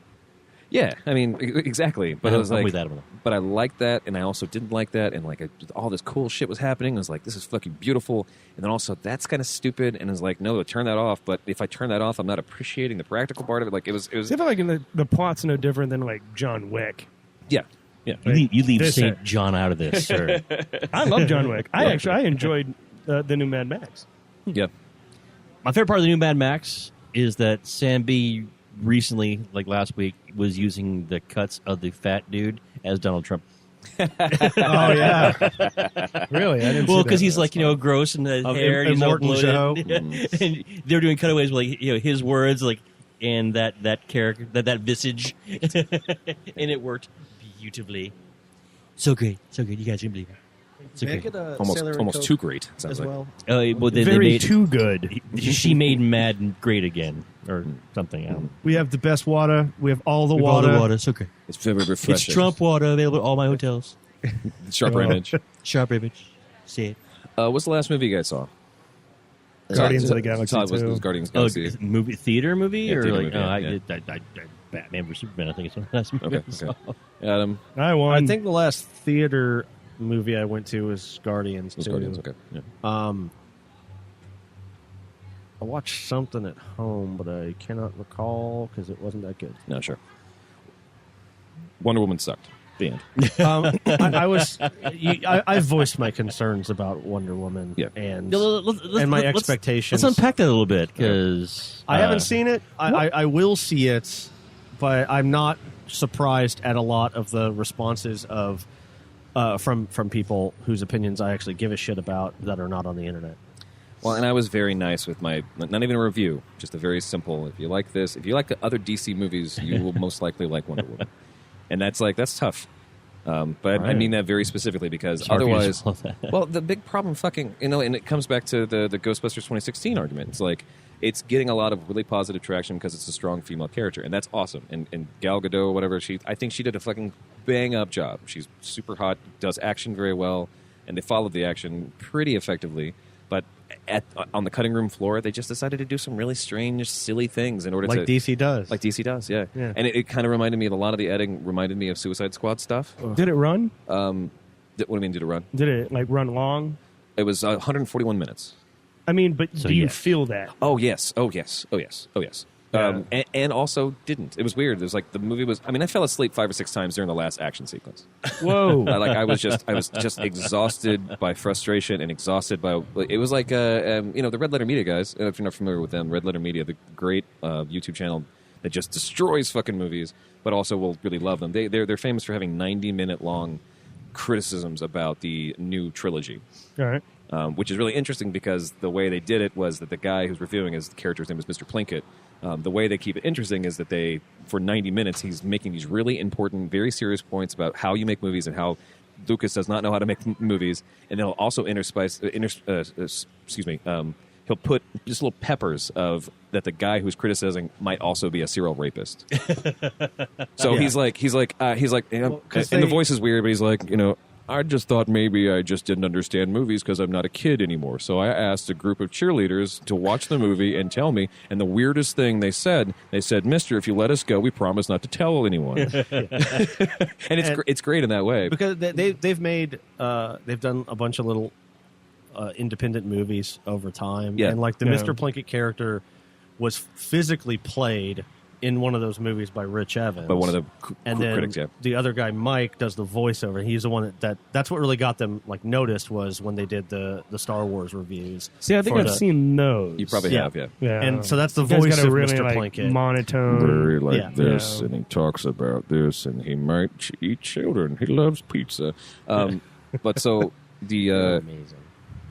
S3: yeah, I mean exactly. But it was
S2: I'm
S3: like
S2: with Adam.
S3: but I liked that, and I also didn't like that, and like all this cool shit was happening. I was like, this is fucking beautiful, and then also that's kind of stupid, and it's like, no, turn that off. But if I turn that off, I'm not appreciating the practical part of it. Like it was
S1: I feel like the plot's no different than like John Wick.
S3: yeah.
S2: You leave
S1: This
S2: St. John out of this, sir.
S1: I love John Wick. I enjoyed the new Mad Max.
S3: Yeah.
S2: My favorite part of the new Mad Max is that Sam B recently, like last week, was using the cuts of the fat dude as Donald Trump.
S1: Oh yeah, really? I didn't.
S2: Well,
S1: see
S2: because
S1: that.
S2: he's like gross in the hair, and he's all
S5: Immortan
S2: bloated,
S5: Joe.
S2: and they're doing cutaways with like his words, like and that character, that visage, and it worked beautifully. So great, so good. You guys can believe it. So
S5: Make
S2: great.
S5: it a
S3: Almost
S5: Sailor and
S3: almost
S5: Coke
S3: too great. Sounds
S5: as
S3: like.
S5: well.
S2: Well, they
S1: very
S2: made
S1: too good.
S2: she made Mad great again, or something. I don't know.
S1: We have the best water. We have all the
S2: With all
S1: water.
S2: the water, so great.
S3: It's very refreshing.
S2: It's Trump water available at all my hotels.
S3: Sharper image.
S2: Sharp image. See it.
S3: What's the last movie you guys saw?
S1: Guardians of the
S3: Todd,
S1: Galaxy
S3: Todd was
S1: 2.
S3: Guardians of the Galaxy.
S2: Movie theater movie
S3: Yeah,
S2: or
S3: theater
S2: like
S3: movie,
S2: I Batman vs Superman. I think it's the last movie.
S3: Okay.
S2: I saw.
S3: Adam.
S1: I won.
S5: I think the last theater movie I went to was Guardians.
S3: Was
S5: too.
S3: Guardians. Okay. Yeah.
S5: I watched something at home, but I cannot recall because it wasn't that good.
S3: No, sure. Wonder Woman sucked. The end.
S5: I voiced my concerns about Wonder Woman and my expectations.
S2: Let's unpack that a little bit because
S5: I haven't seen it. I will see it, but I'm not surprised at a lot of the responses of from people whose opinions I actually give a shit about that are not on the internet.
S3: Well, and I was very nice with my, not even a review, just a very simple, if you like this, if you like the other DC movies, you will most likely like Wonder Woman. And that's tough. But right. I mean that very specifically because otherwise, well, the big problem and it comes back to the Ghostbusters 2016 argument. It's like, it's getting a lot of really positive traction because it's a strong female character, and that's awesome. And Gal Gadot, whatever, I think she did a fucking bang-up job. She's super hot, does action very well, and they followed the action pretty effectively. But on the cutting room floor, they just decided to do some really strange, silly things in order
S5: like DC does.
S3: Like DC does, yeah. And it kind of reminded me of a lot of the editing reminded me of Suicide Squad stuff.
S1: Did it run?
S3: What do you mean, did it run?
S1: Did it run long?
S3: It was 141 minutes.
S1: I mean, but do you feel that?
S3: Oh yes. Yeah. And also didn't. It was weird. It was like the movie was. I mean, I fell asleep 5 or 6 times during the last action sequence.
S1: Whoa!
S3: I was just exhausted by frustration and exhausted by. It was like the Red Letter Media guys. If you're not familiar with them, Red Letter Media, the great YouTube channel that just destroys fucking movies, but also will really love them. They're famous for having 90-minute long criticisms about the new trilogy.
S1: All right.
S3: Which is really interesting because the way they did it was that the guy who's reviewing his character's name is Mr. Plinkett. The way they keep it interesting is that for 90 minutes, he's making these really important, very serious points about how you make movies and how Lucas does not know how to make movies. And they'll also he'll put just little peppers of that the guy who's criticizing might also be a serial rapist. So he's like, and the voice is weird, but he's like, I just thought maybe I just didn't understand movies because I'm not a kid anymore. So I asked a group of cheerleaders to watch the movie and tell me. And the weirdest thing they said, mister, if you let us go, we promise not to tell anyone. And it's great in that way.
S5: Because they've made, they've done a bunch of little independent movies over time.
S3: Yeah.
S5: And like the Mr. Plinkett character was physically played in one of those movies by Rich Evans.
S3: By one of the critics, yeah.
S5: The other guy, Mike, does the voiceover. He's the one that's what really got them noticed was when they did the Star Wars reviews.
S1: See, I think I've seen those.
S3: You probably have, yeah.
S5: And so that's the voice of
S1: really,
S5: Mr. Plinkett.
S1: Monotone.
S3: Very this, and he talks about this, and he might eat children. He loves pizza. But so the
S2: amazing.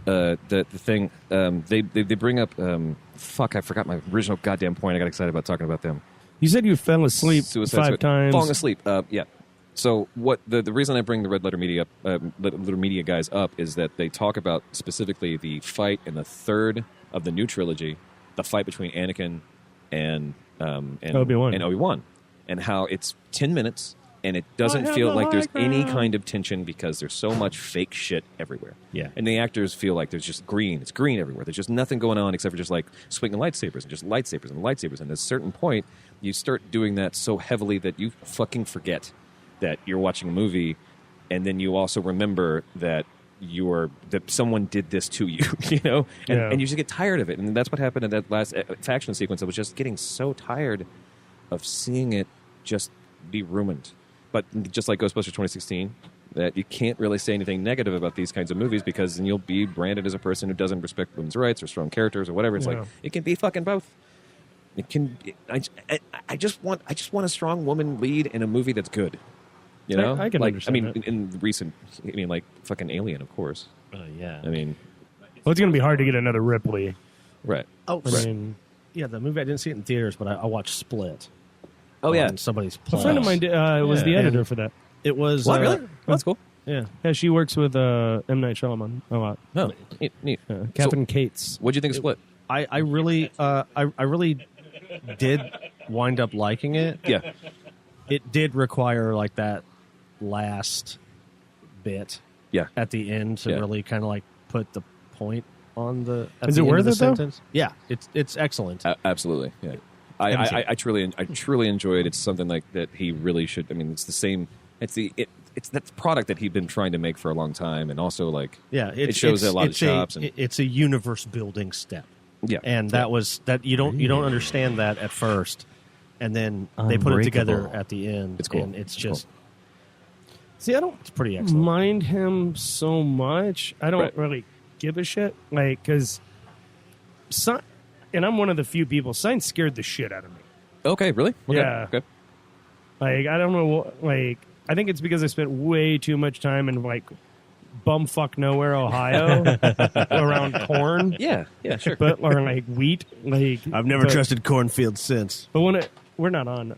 S3: The thing they bring up. I forgot my original goddamn point. I got excited about talking about them.
S1: You said you fell asleep
S3: Suicide
S1: 5 times.
S3: Falling asleep. Yeah. So what the reason I bring the Red Letter Media guys up is that they talk about specifically the fight in the third of the new trilogy, the fight between Anakin and Obi-Wan, and how it's 10 minutes. And it doesn't feel like there's any kind of tension because there's so much fake shit everywhere.
S2: Yeah.
S3: And the actors feel like there's just green. It's green everywhere. There's just nothing going on except for just like swinging lightsabers and just lightsabers and lightsabers. And at a certain point, you start doing that so heavily that you fucking forget that you're watching a movie, and then you also remember that someone did this to you, and you just get tired of it. And that's what happened in that last faction sequence. I was just getting so tired of seeing it just be ruined. But just like Ghostbusters 2016, that you can't really say anything negative about these kinds of movies because then you'll be branded as a person who doesn't respect women's rights or strong characters or whatever. It's like it can be fucking both. It can. I just want a strong woman lead in a movie that's good.
S1: I can understand.
S3: I mean, in recent, like fucking Alien, of course.
S2: Yeah.
S3: I mean,
S1: well, it's going to be hard to get another Ripley.
S3: Right.
S5: Oh,
S1: I mean,
S5: yeah, the movie I didn't see it in theaters, but I watched Split.
S3: Oh yeah,
S5: somebody's
S1: a friend of mine was the editor for that.
S5: It was
S3: what really? That's cool.
S1: Yeah, she works with M. Night Shyamalan a lot.
S3: Oh, neat.
S1: Catherine Cates.
S3: What'd you think of Split?
S5: I really did wind up liking it.
S3: Yeah,
S5: it did require like that last bit.
S3: Yeah,
S5: at the end to really kind of like put the point on the.
S1: Is it worth it though?
S5: Yeah, it's excellent.
S3: Absolutely. Yeah. I truly enjoy it. It's something like that he really should. I mean, it's the same. It's that product that he'd been trying to make for a long time, and also like it shows a lot of chops.
S5: It's a universe building step.
S3: Yeah,
S5: and that you don't understand that at first, and then they put it together at the end.
S3: It's cool.
S5: And it's just.
S1: See, I don't
S5: It's pretty excellent.
S1: mind him so much. I don't
S3: Right.
S1: really give a shit. Like, because, and I'm one of the few people, Signs scared the shit out of me.
S3: Okay, really? Okay.
S1: Yeah.
S3: Okay.
S1: Like, I don't know, like, I think it's because I spent way too much time in, like, bumfuck nowhere, Ohio, around corn.
S3: Yeah, sure.
S1: But, or, like, wheat. Like,
S5: I've never
S1: but-
S5: trusted cornfields since.
S1: But we're not on.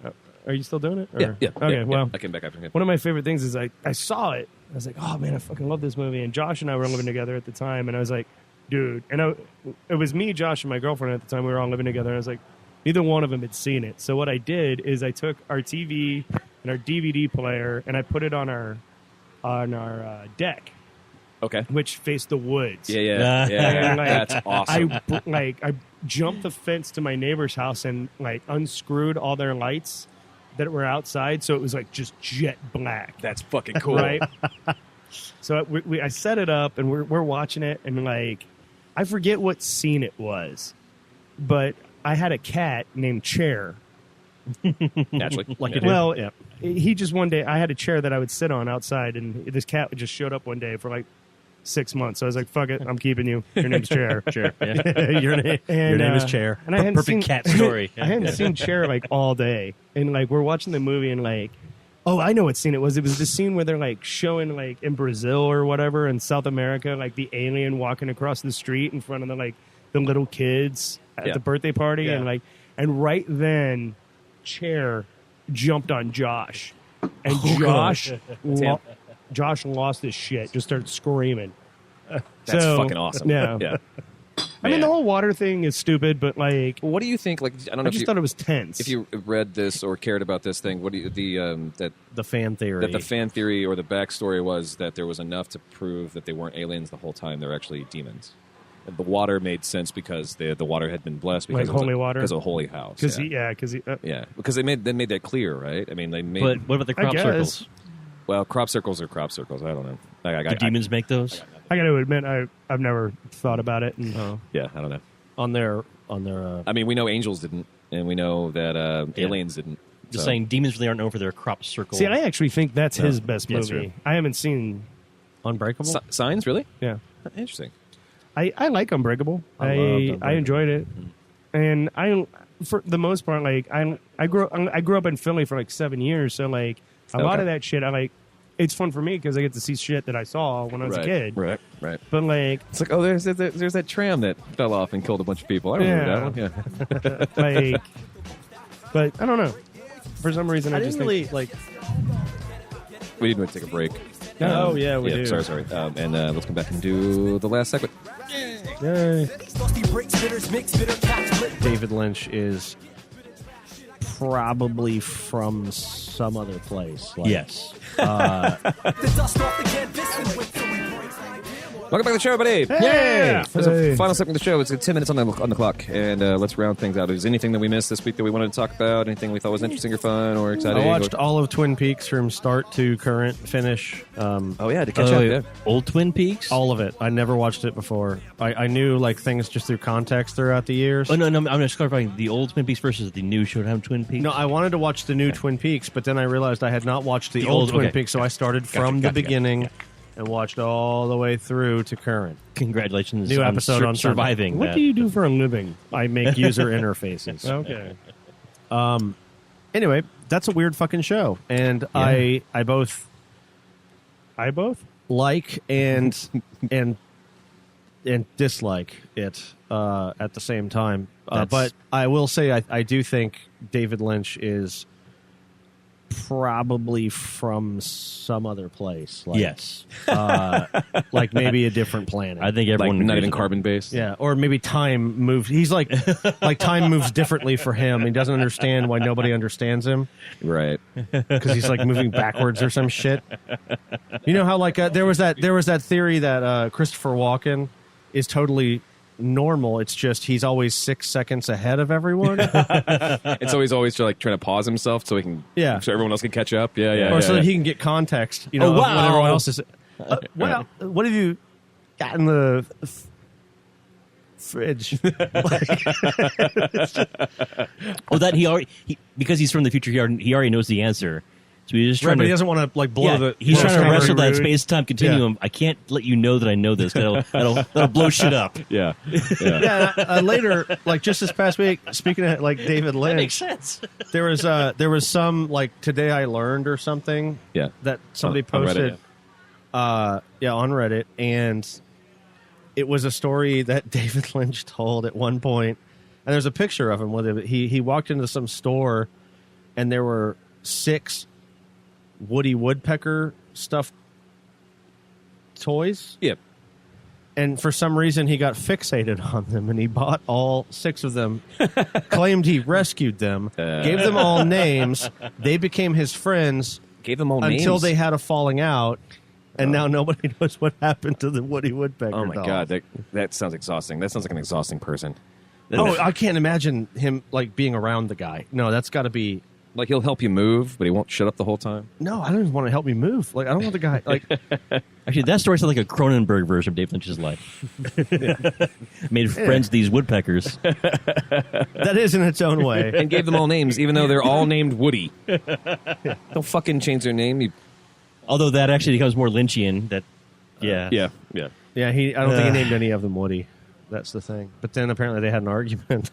S1: Are you still doing it? Or?
S3: Yeah.
S1: Okay,
S3: yeah,
S1: well.
S3: I came back after him.
S1: One of my favorite things is I saw it. I was like, oh man, I fucking love this movie. And Josh and I were living together at the time, and I was like, dude. And it was me, Josh, and my girlfriend at the time. We were all living together. And I was like, neither one of them had seen it. So what I did is I took our TV and our DVD player and I put it on our deck,
S3: Okay.
S1: which faced the woods.
S3: Yeah.
S1: And, like,
S3: That's awesome.
S1: I jumped the fence to my neighbor's house and like unscrewed all their lights that were outside, so it was like just jet black.
S3: That's fucking cool.
S1: Right. So I set it up and we're watching it, and like I forget what scene it was, but I had a cat named Chair.
S3: Naturally.
S5: Like
S3: yeah.
S5: you do.
S1: Well,
S5: Yeah.
S1: he just one day I had a chair that I would sit on outside, and this cat just showed up one day for like 6 months. So I was like, "Fuck it, I'm keeping you. Your name's Chair."
S2: Sure. Yeah.
S5: your name is Chair.
S1: And I hadn't
S2: Perfect
S1: seen,
S2: cat story.
S1: I hadn't seen Chair like all day, and like we're watching the movie, and like, oh, I know what scene it was. It was the scene where they're like showing like in Brazil or whatever in South America, like the alien walking across the street in front of the little kids at
S3: Yeah.
S1: the birthday party,
S5: Yeah.
S1: and right then, Chair jumped on Josh, and Josh lost his shit, just started screaming.
S3: That's
S1: So,
S3: fucking awesome.
S1: Yeah.
S3: Yeah.
S1: I mean,
S3: Man.
S1: the whole water thing is stupid, but like,
S3: Well, what do you think? Like, I don't know
S1: I
S3: if
S1: just
S3: you,
S1: thought it was tense.
S3: if you read this or cared about this thing. What do you that
S5: The fan theory.
S3: that the fan theory or the backstory was that there was enough to prove that they weren't aliens the whole time. They're actually demons. And the water made sense because the water had been blessed because
S1: Like
S3: it was
S1: holy water?
S3: because of a holy house.
S1: Because
S3: yeah. Yeah, because they made that clear, right? I mean, they made
S2: But what about the crop
S1: guess.
S2: circles?
S3: well, crop circles are crop circles. I don't know.
S2: Do demons make those?
S1: I got to admit, I've never thought about it. And,
S3: Yeah, I don't know.
S5: on their
S3: I mean, we know angels didn't, and we know that aliens didn't.
S2: Just
S3: So-
S2: saying, demons really aren't known for their crop circle.
S1: See, I actually think that's his best
S2: Yes,
S1: movie.
S2: sir.
S1: I haven't seen.
S5: Unbreakable.
S3: Signs, really?
S1: Yeah,
S3: Interesting.
S1: I like Unbreakable.
S5: I loved Unbreakable.
S1: I enjoyed it, and for the most part, like I grew up in Philly for like 7 years, so like a lot
S3: Okay.
S1: of that shit, I like. It's fun for me because I get to see shit that I saw when I was a kid.
S3: Right.
S1: But like,
S3: It's like, oh, there's that tram that fell off and killed a bunch of people. I remember that one. Yeah.
S1: like, but I don't know. For some reason, I,
S5: I
S1: just
S5: didn't
S1: think,
S5: really like.
S3: We need to take a break.
S5: Oh, yeah, we do.
S3: Sorry. And let's come back and do the last segment.
S1: Yay.
S4: Dusty bricks, bitters, mix, bitter caps, split.
S5: David Lynch is probably from some other place. Like,
S2: yes.
S4: The dust off the canvas and wait till we break.
S3: Welcome back to the show, buddy.
S1: Yeah.
S3: This is the final segment of the show. It's 10 minutes on the clock, and let's round things out. Is anything that we missed this week that we wanted to talk about? Anything we thought was interesting or fun or exciting?
S5: I watched all of Twin Peaks from start to current finish.
S3: Oh yeah, to catch up. Yeah.
S2: Old Twin Peaks?
S5: All of it. I never watched it before. I knew like things just through context throughout the years.
S2: Oh, no, I'm just clarifying the old Twin Peaks versus the new Showtime Twin Peaks.
S5: No, I wanted to watch the new Twin Peaks, but then I realized I had not watched the
S2: The
S5: old
S2: old-
S5: Twin
S2: okay.
S5: Peaks, so I started from the beginning and watched all the way through to current.
S2: Congratulations
S5: New
S2: on
S5: episode on Sunday.
S2: surviving
S1: What
S2: that.
S1: do you do for a living?
S5: I make user interfaces.
S1: Okay.
S5: Anyway, that's a weird fucking show, and I both like and dislike it at the same time. But I will say I do think David Lynch is probably from some other place. Like,
S2: Yes.
S5: like maybe a different planet.
S2: I think everyone
S3: Like not
S2: agrees
S3: even
S2: on that.
S3: carbon based.
S5: Yeah, or maybe time moves. He's like time moves differently for him. He doesn't understand why nobody understands him
S3: Right.
S5: because he's like moving backwards or some shit. You know how like there was that theory that Christopher Walken is totally normal. It's just he's always 6 seconds ahead of everyone,
S3: And so he's always trying to pause himself so he can.
S5: Yeah.
S3: So everyone else can catch up. Yeah.
S5: or so that he can get context. You know,
S2: Oh,
S5: of what
S2: wow.
S5: everyone else is. Well, what have you got in the fridge?
S2: Oh, that he because he's from the future, he already knows the answer. So he's just
S5: Right,
S2: trying
S5: but
S2: to.
S5: he doesn't want to like blow the.
S2: he's trying to
S1: cover
S2: wrestle that
S1: rude.
S2: space-time continuum. I can't let you know that I know this. That'll blow shit up.
S3: Yeah.
S5: Yeah, later, like just this past week, speaking of like David
S2: That makes
S5: Lynch,
S2: sense.
S5: there was some like Today I Learned or something
S3: Yeah.
S5: that somebody
S3: On Reddit,
S5: posted. On Reddit, and it was a story that David Lynch told at one point, and there's a picture of him with it. He walked into some store, and there were 6 Woody Woodpecker stuffed toys.
S3: Yep.
S5: And for some reason, he got fixated on them, and he bought all 6 of them, claimed he rescued them, gave them all names. They became his friends
S3: Gave them all
S5: until
S3: names.
S5: they had a falling out, and now nobody knows what happened to the Woody Woodpecker
S3: Oh my
S5: doll.
S3: god, that sounds exhausting. That sounds like an exhausting person.
S5: Oh, I can't imagine him like being around the guy. No, that's got to be.
S3: Like he'll help you move, but he won't shut up the whole time.
S5: No, I don't even want to help me move. Like I don't want the guy. Like
S2: Actually, that story sounds like a Cronenberg version of Dave Lynch's life. Made friends with these woodpeckers.
S5: that is in its own way.
S3: And gave them all names, even though they're all named Woody. Don't fucking change their name. You...
S2: Although that actually becomes more Lynchian. That, yeah.
S3: Yeah.
S5: Yeah, I don't think he named any of them Woody. That's the thing. But then apparently they had an argument. And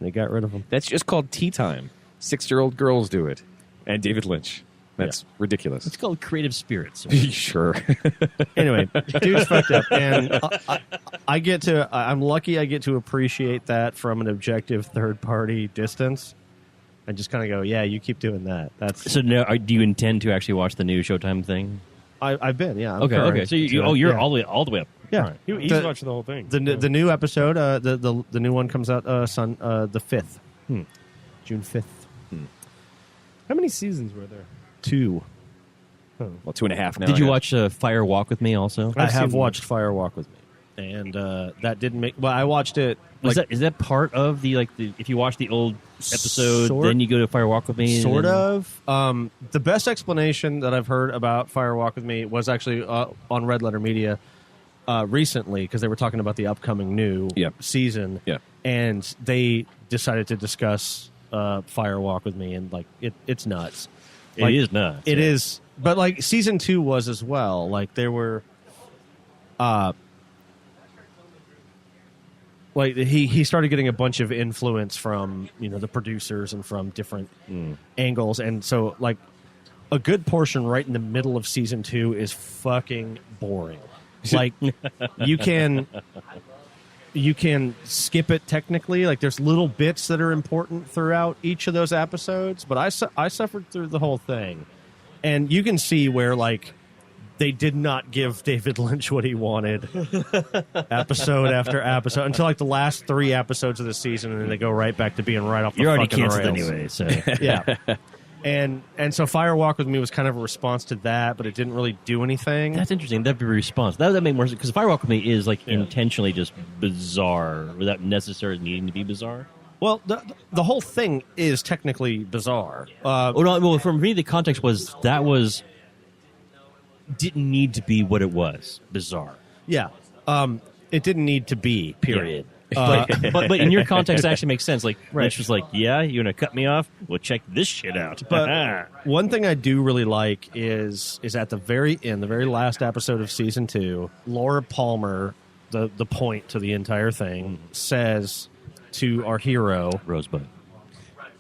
S5: they got rid of him.
S3: That's just called tea time. 6-year-old girls do it. And David Lynch. That's ridiculous.
S2: It's called creative spirits.
S3: Sure.
S5: Anyway, dude's fucked up, and I get to. I'm lucky I get to appreciate that from an objective third party distance, and just kind of go, yeah, you keep doing that. That's
S2: So now, do you intend to actually watch the new Showtime thing?
S5: I've been, yeah. I'm
S2: Okay.
S5: current.
S2: So you're
S5: Yeah.
S2: all the way up.
S5: Yeah.
S2: All right.
S1: He's
S5: The-
S1: watching the whole thing.
S5: The new episode, the new one comes out the 5th, June 5th.
S1: How many seasons were there?
S5: 2.
S3: Well, 2.5 now.
S2: Did you
S3: yeah.
S2: watch Fire Walk with Me also?
S5: I have
S1: seen
S5: watched Fire Walk with Me, and that didn't make. Well, I watched it.
S2: Is that part of the if you watch the old episode,
S5: Sort-
S2: then you go to Fire Walk with Me?
S5: Sort
S2: and then-
S5: of. The best explanation that I've heard about Fire Walk with Me was actually on Red Letter Media recently, because they were talking about the upcoming new season.
S3: Yeah.
S5: And they decided to discuss Fire Walk with Me, and it's nuts.
S2: It is nuts.
S5: It is, but like season 2 was as well. Like there were, like he started getting a bunch of influence from the producers and from different angles, and so like a good portion right in the middle of season 2 is fucking boring. Like you can skip it technically. Like there's little bits that are important throughout each of those episodes, but I suffered through the whole thing, and you can see where like they did not give David Lynch what he wanted episode after episode until like the last 3 episodes of the season, and then they go right back to being right off the
S2: You're already
S5: fucking
S2: canceled
S5: rails.
S2: anyway. So
S5: Yeah. And so Fire Walk with Me was kind of a response to that, but it didn't really do anything.
S2: that's interesting. That'd be a response. That would make more sense because Fire Walk with Me is like intentionally just bizarre without necessarily needing to be bizarre.
S5: Well, the whole thing is technically bizarre.
S2: Well, for me, the context was didn't need to be what it was. Bizarre.
S5: Yeah. It didn't need to be, period.
S2: But in your context, it actually makes sense. Like, Lynch was like, yeah, you're going to cut me off? Well, check this shit out.
S5: But one thing I do really like is at the very end, the very last episode of season 2, Laura Palmer, the point to the entire thing, says to our hero,
S2: Rosebud.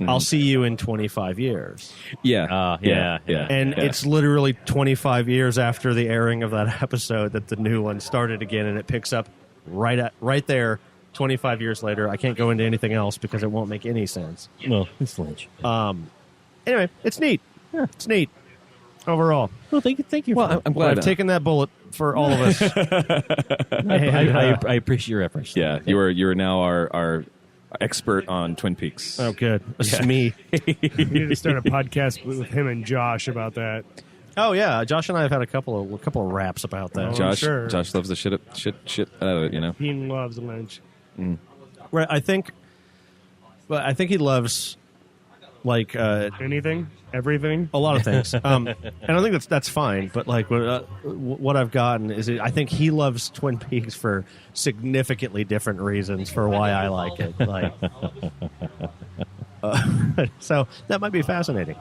S5: I'll see you in 25 years.
S3: Yeah.
S2: Yeah.
S5: And it's literally 25 years after the airing of that episode that the new one started again, and it picks up right there 25 years later. I can't go into anything else because it won't make any sense.
S2: Well, it's Lynch.
S5: Anyway, it's neat. Yeah, it's neat overall.
S2: Well, thank you.
S3: Well, I'm glad.
S5: I've taken that bullet for all of us.
S2: I appreciate your efforts.
S3: Yeah, you are now our expert on Twin Peaks.
S5: Oh, good. It's me.
S1: You need to start a podcast with him and Josh about that.
S5: Oh yeah, Josh and I have had a couple of raps about that.
S1: Oh,
S3: Josh
S1: sure.
S3: loves the shit out of it,
S1: He loves Lynch.
S5: Right, I think he loves like
S1: Anything, everything.
S5: a lot of things, and I think that's fine. But like what I've gotten is I think he loves Twin Peaks for significantly different reasons for why I like it. Like, so that might be fascinating.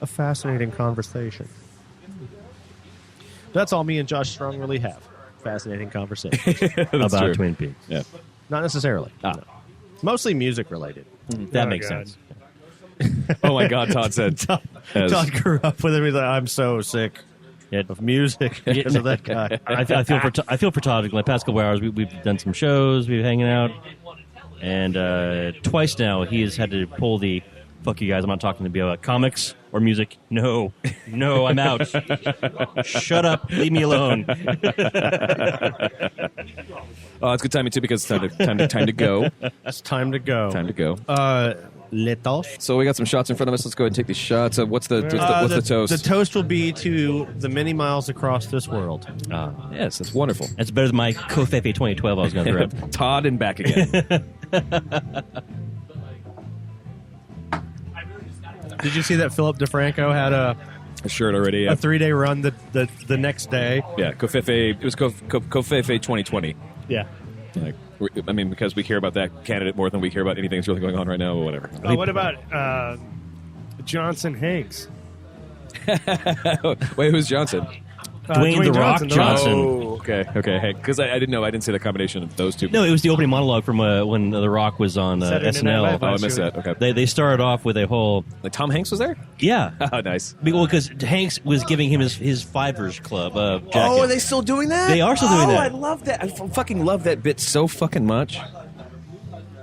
S5: a fascinating conversation. That's all me and Josh Strong really have. Fascinating conversation.
S2: about
S3: true.
S2: Twin Peaks.
S3: Yeah.
S5: Not necessarily.
S3: Ah.
S5: No. It's mostly music related.
S2: That
S1: Oh,
S2: makes
S1: God.
S2: sense.
S3: Oh my God, Todd said. As-
S5: Todd grew up with him. He's like, I'm so sick
S2: Yeah,
S5: of music because of that guy.
S2: I feel for Todd. Like, the past couple hours, we've done some shows, we've been hanging out, and twice now he has had to pull the "fuck you guys, I'm not talking to you about comics or music." No, I'm out. Shut up, leave me alone.
S3: Oh, it's good timing too because it's time to go.
S5: It's time to go.
S3: Time to go.
S5: Let off.
S3: So we got some shots in front of us. Let's go ahead and take these shots. What's the toast?
S5: The toast will be to the many miles across this world.
S3: Yes, that's wonderful.
S2: That's better than my Kofefe 2012 I was going to throw.
S3: Todd and back again.
S5: Did you see that Philip DeFranco had a
S3: Shirt already.
S5: a
S3: Yeah,
S5: 3-day run the next day?
S3: yeah. Kofefe. It was Kofefe 2020.
S5: Yeah.
S3: Like, I mean, because we care about that candidate more than we care about anything that's really going on right now, or whatever.
S1: Oh, what about Johnson Hanks?
S3: Wait, who's Johnson?
S2: Dwayne The Rock Johnson.
S3: Oh, okay. Hey, because I didn't know. I didn't see the combination of those two.
S2: No, it was the opening monologue from when The Rock was on
S1: Saturday Night Live.
S2: SNL.
S3: Oh, I missed that. Okay.
S2: They started off with a whole
S3: Like Tom Hanks was there?
S2: yeah.
S3: Oh, nice.
S2: Because Hanks was giving him his Fivers Club jacket.
S3: Oh, are they still doing that?
S2: They are still doing that.
S3: I love that. I fucking love that bit so fucking much.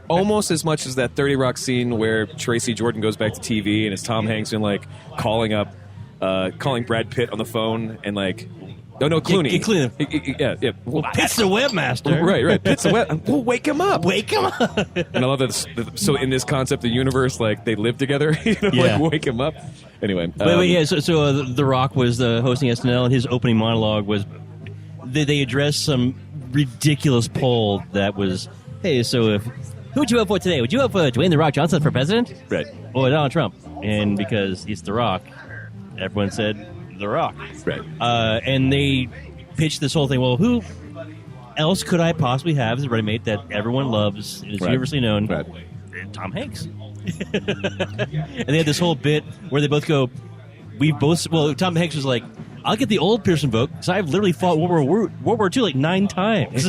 S3: Almost as much as that 30 Rock scene where Tracy Jordan goes back to TV and it's Tom Hanks and like calling Brad Pitt on the phone and like, no, Clooney.
S2: Yeah, Clooney.
S3: Yeah. Well,
S2: Pitt's the webmaster.
S3: Right. Pitt's the web. Well, wake him up.
S2: Wake him up.
S3: And I love that. So in this concept, the universe, like they live together.
S2: Yeah.
S3: Like wake him up. Anyway.
S2: Wait, yeah. So The Rock was hosting SNL, and his opening monologue was they addressed some ridiculous poll that was, hey, so who would you vote for today? Would you vote for Dwayne The Rock Johnson for president?
S3: Right.
S2: Or Donald Trump? And because he's The Rock, everyone said The Rock.
S3: Right.
S2: And they pitched this whole thing. Well, who else could I possibly have as a running mate that everyone loves and is
S3: Right.
S2: universally known?
S3: Right.
S2: Tom Hanks. And they had this whole bit where they both go, Tom Hanks was like, I'll get the old Pearson vote because I've literally fought World War II like 9 times.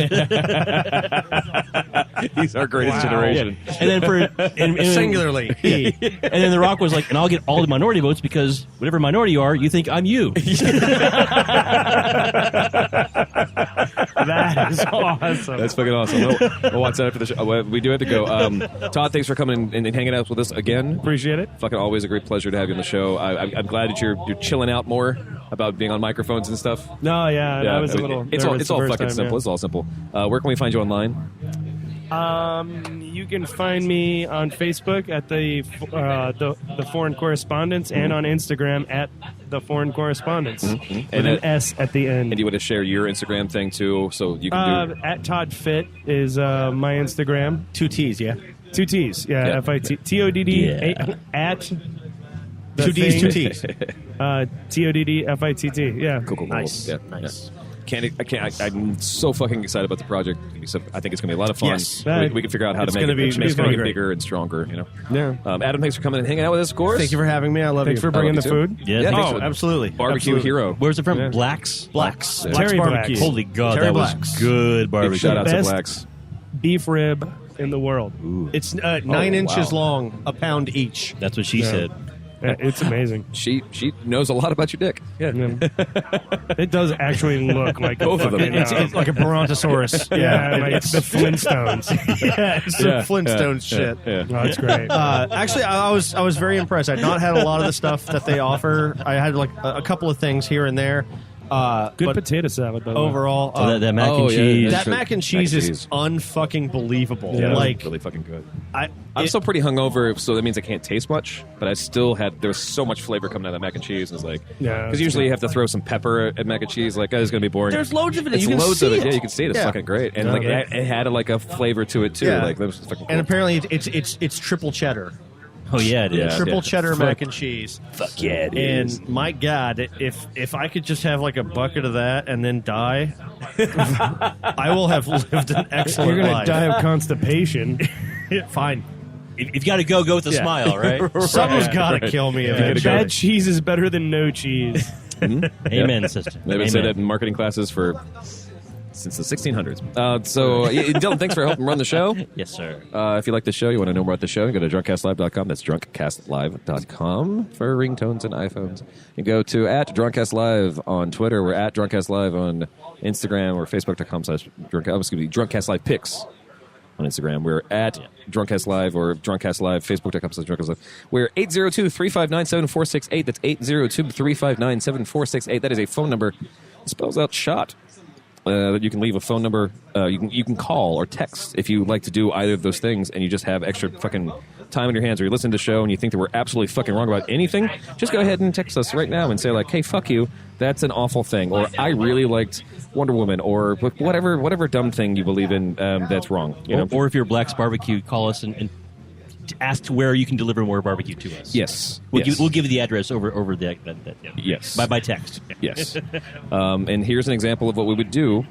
S3: He's our greatest generation.
S2: And then
S5: Singularly.
S2: and then The Rock was like, and I'll get all the minority votes because whatever minority you are, you think I'm you.
S1: That is awesome.
S3: That's fucking awesome. We'll watch that after the show. We do have to go. Todd, thanks for coming and hanging out with us again.
S1: Appreciate it.
S3: Fucking always a great pleasure to have you on the show. I'm glad that you're chilling out more about being on microphones and stuff.
S1: No, yeah, that was
S3: I
S1: a
S3: mean,
S1: little.
S3: It's all
S1: nervous the
S3: fucking
S1: first time,
S3: simple.
S1: yeah.
S3: It's all simple. Where can we find you online?
S1: You can find me on Facebook at the Foreign Correspondence and on Instagram at the Foreign Correspondence with an S at the end.
S3: And you want to share your Instagram thing too, so you can do.
S1: At Todd Fitt is my Instagram.
S5: 2 T's, yeah.
S1: 2 T's, yeah.
S3: Yeah.
S1: FIT TODD
S2: Yeah.
S1: at the
S5: 2 D's, 2
S1: thing,
S5: T's.
S1: TODD FITT. Yeah.
S3: Cool.
S5: Nice.
S3: Yeah.
S5: Nice.
S3: Yeah. I'm so fucking excited about the project. I think it's going to be a lot of fun.
S5: Yes.
S3: We can figure out how
S5: It's
S3: to make
S5: gonna
S3: it
S5: be- it's gonna be
S3: make it
S5: great.
S3: bigger and stronger. You know.
S1: Yeah.
S3: Adam, thanks for coming and hanging out with us. Of course.
S5: Thank you for having me. I love
S1: Thanks
S5: you.
S1: for bringing
S3: you
S1: the
S3: too.
S1: food.
S2: Yeah,
S3: thanks
S5: Oh,
S3: for-
S5: absolutely.
S3: Barbecue
S5: Absolutely.
S3: hero.
S2: Where's it from?
S1: Yeah.
S2: Blacks?
S5: Blacks.
S3: Yeah.
S5: Blacks
S1: Terry
S5: barbecue.
S1: Blacks.
S2: Holy God,
S5: Terry
S2: that
S5: Blacks.
S2: was good barbecue.
S3: Big shout out to
S1: Best-
S3: Blacks.
S1: Beef rib in the world.
S5: It's 9 inches
S3: wow.
S5: long, a pound each.
S2: That's what she
S1: Yeah.
S2: said.
S1: Yeah, it's amazing.
S3: She knows a lot about your dick. Yeah.
S1: Yeah. It does actually look like
S3: Both
S1: a
S3: of them.
S1: fucking,
S5: It's like a brontosaurus.
S1: yeah, like it's the Flintstones.
S5: Yeah, it's some Flintstones shit.
S3: Yeah.
S1: Oh, it's great.
S5: Actually, I was very impressed. I'd not had a lot of the stuff that they offer. I had like a couple of things here and there.
S1: Good
S5: but
S1: potato salad, by the way.
S5: overall,
S2: That mac
S3: Oh,
S2: and
S3: yeah,
S2: cheese.
S3: that's
S5: that mac and cheese is unfucking believable.
S1: Yeah.
S5: Like
S3: really fucking good.
S5: I'm
S3: I'm still pretty hungover, so that means I can't taste much. But I still had there was so much flavor coming out of that mac and cheese. And it's like
S1: Yeah,
S3: because usually you have to throw some pepper at mac and cheese. Like, oh, it's gonna be boring.
S5: There's loads of it.
S3: It's
S5: You can
S3: loads
S5: see
S3: of it.
S5: it.
S3: Yeah, you can see it. It's
S5: Yeah.
S3: fucking great, and
S1: Yeah,
S3: like
S1: man.
S3: it had like a flavor to it too.
S5: Yeah.
S3: Like that was fucking cool.
S5: and apparently it's triple cheddar.
S2: Oh, yeah, it is.
S3: Yeah.
S5: Triple cheddar mac and cheese.
S3: fuck yeah, it is.
S5: And my God, if I could just have like a bucket of that and then die, I will have lived an excellent
S1: You're going
S5: life.
S1: to die of constipation.
S5: Fine.
S2: if you got to go with a smile, right?
S5: Something's got to kill me eventually.
S1: Bad cheese is better than no cheese.
S2: Amen, sister.
S3: They've been said that in marketing classes since the 1600s. Dylan, thanks for helping run the show.
S2: Yes, sir.
S3: If you like the show, you want to know more about the show, you go to drunkcastlive.com. That's drunkcastlive.com for ringtones and iPhones. You go to @drunkcastlive on Twitter. We're @drunkcastlive on Instagram. We're Facebook.com/drunkcastlive pics on Instagram. We're @drunkcastlive or drunkcastlive, Facebook.com/drunkcastlive. We're 802-359-7468. That's 802-359-7468. That is a phone number that spells out shot. That you can leave a phone number. You can call or text if you like to do either of those things, and you just have extra fucking time on your hands, or you listen to the show and you think that we're absolutely fucking wrong about anything. Just go ahead and text us right now and say like, "Hey, fuck you. That's an awful thing," or "I really liked Wonder Woman," or whatever dumb thing you believe in that's wrong. You know?
S2: Or if you're Black's Barbecue, call us and ask where you can deliver more barbecue to us.
S3: Yes,
S2: We'll give you the address over that. Yeah.
S3: Yes,
S2: by text.
S3: Yes. And here's an example of what we would do.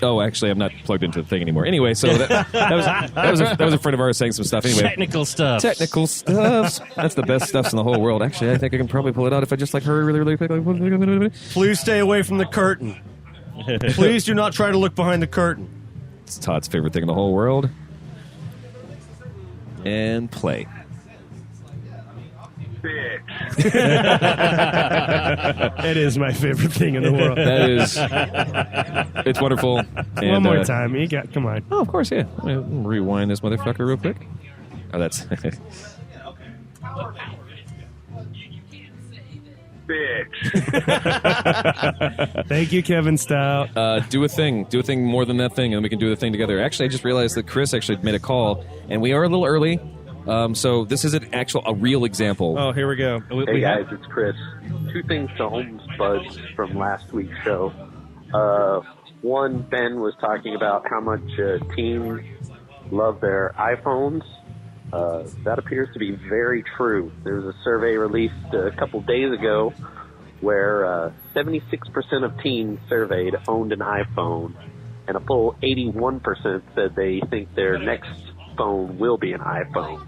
S3: Oh, actually, I'm not plugged into the thing anymore. Anyway, so that was a friend of ours saying some stuff. Anyway,
S2: Technical stuff.
S3: That's the best stuffs in the whole world. Actually, I think I can probably pull it out if I just like hurry really quick.
S5: Please stay away from the curtain. Please do not try to look behind the curtain.
S3: It's Todd's favorite thing in the whole world. And play.
S1: It is my favorite thing in the world.
S3: That is, it's wonderful. And,
S1: One more time. Come on.
S3: Oh, of course, yeah. Let me rewind this motherfucker real quick. Oh, that's...
S1: Thank you, Kevin Stout.
S3: Do a thing more than that thing, and we can do the thing together. Actually, I just realized that Chris actually made a call, and we are a little early. So this is a real example.
S1: Oh, here we go.
S6: Hey guys, it's Chris. Two things to Holmes Buds from last week's show. One, Ben was talking about how much teens love their iPhones. That appears to be very true. There was a survey released a couple days ago where 76% of teens surveyed owned an iPhone, and a full 81% said they think their next phone will be an iPhone.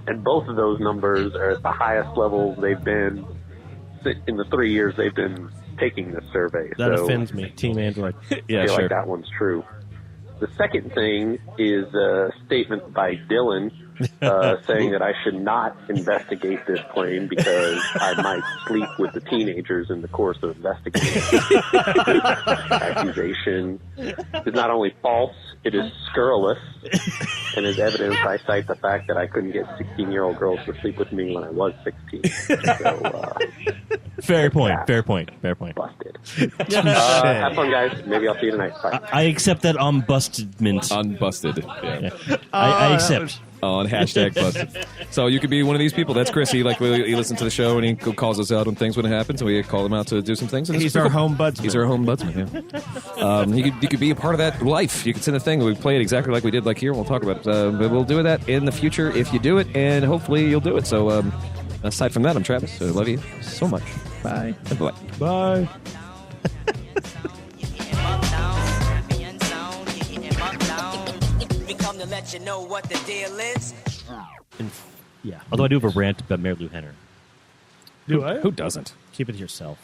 S6: And both of those numbers are at the highest levels they've been in the 3 years they've been taking this survey.
S5: That offends me. Team Android.
S3: Yeah,
S6: I feel
S3: sure.
S6: like that one's true. The second thing is a statement by Dylan saying that I should not investigate this claim because I might sleep with the teenagers in the course of investigating. This accusation is not only false, it is scurrilous, and as evidence I cite the fact that I couldn't get 16-year-old girls to sleep with me when I was 16. So,
S2: Fair point.
S6: busted. Have fun, guys. Maybe I'll see you tonight. Bye.
S2: I accept that unbustedment.
S3: Unbusted. Yeah.
S2: I accept.
S3: On #busted. So you could be one of these people. That's Chris. He listens to the show and he calls us out on things when it happens, and we call him out to do some things. And
S5: He's our home budsman.
S3: He's our home budsman. Yeah. You could be a part of that life. You could send a thing. We play it exactly like we did here. And we'll talk about it. But we'll do that in the future if you do it, and hopefully you'll do it. So aside from that, I'm Travis. I love you so much. Bye. Bye.
S1: Bye.
S7: To let you know what the deal is.
S5: Yeah.
S2: Although I do have a rant about Mary Lou Henner.
S1: Do I?
S3: Who doesn't?
S5: Keep it to yourself.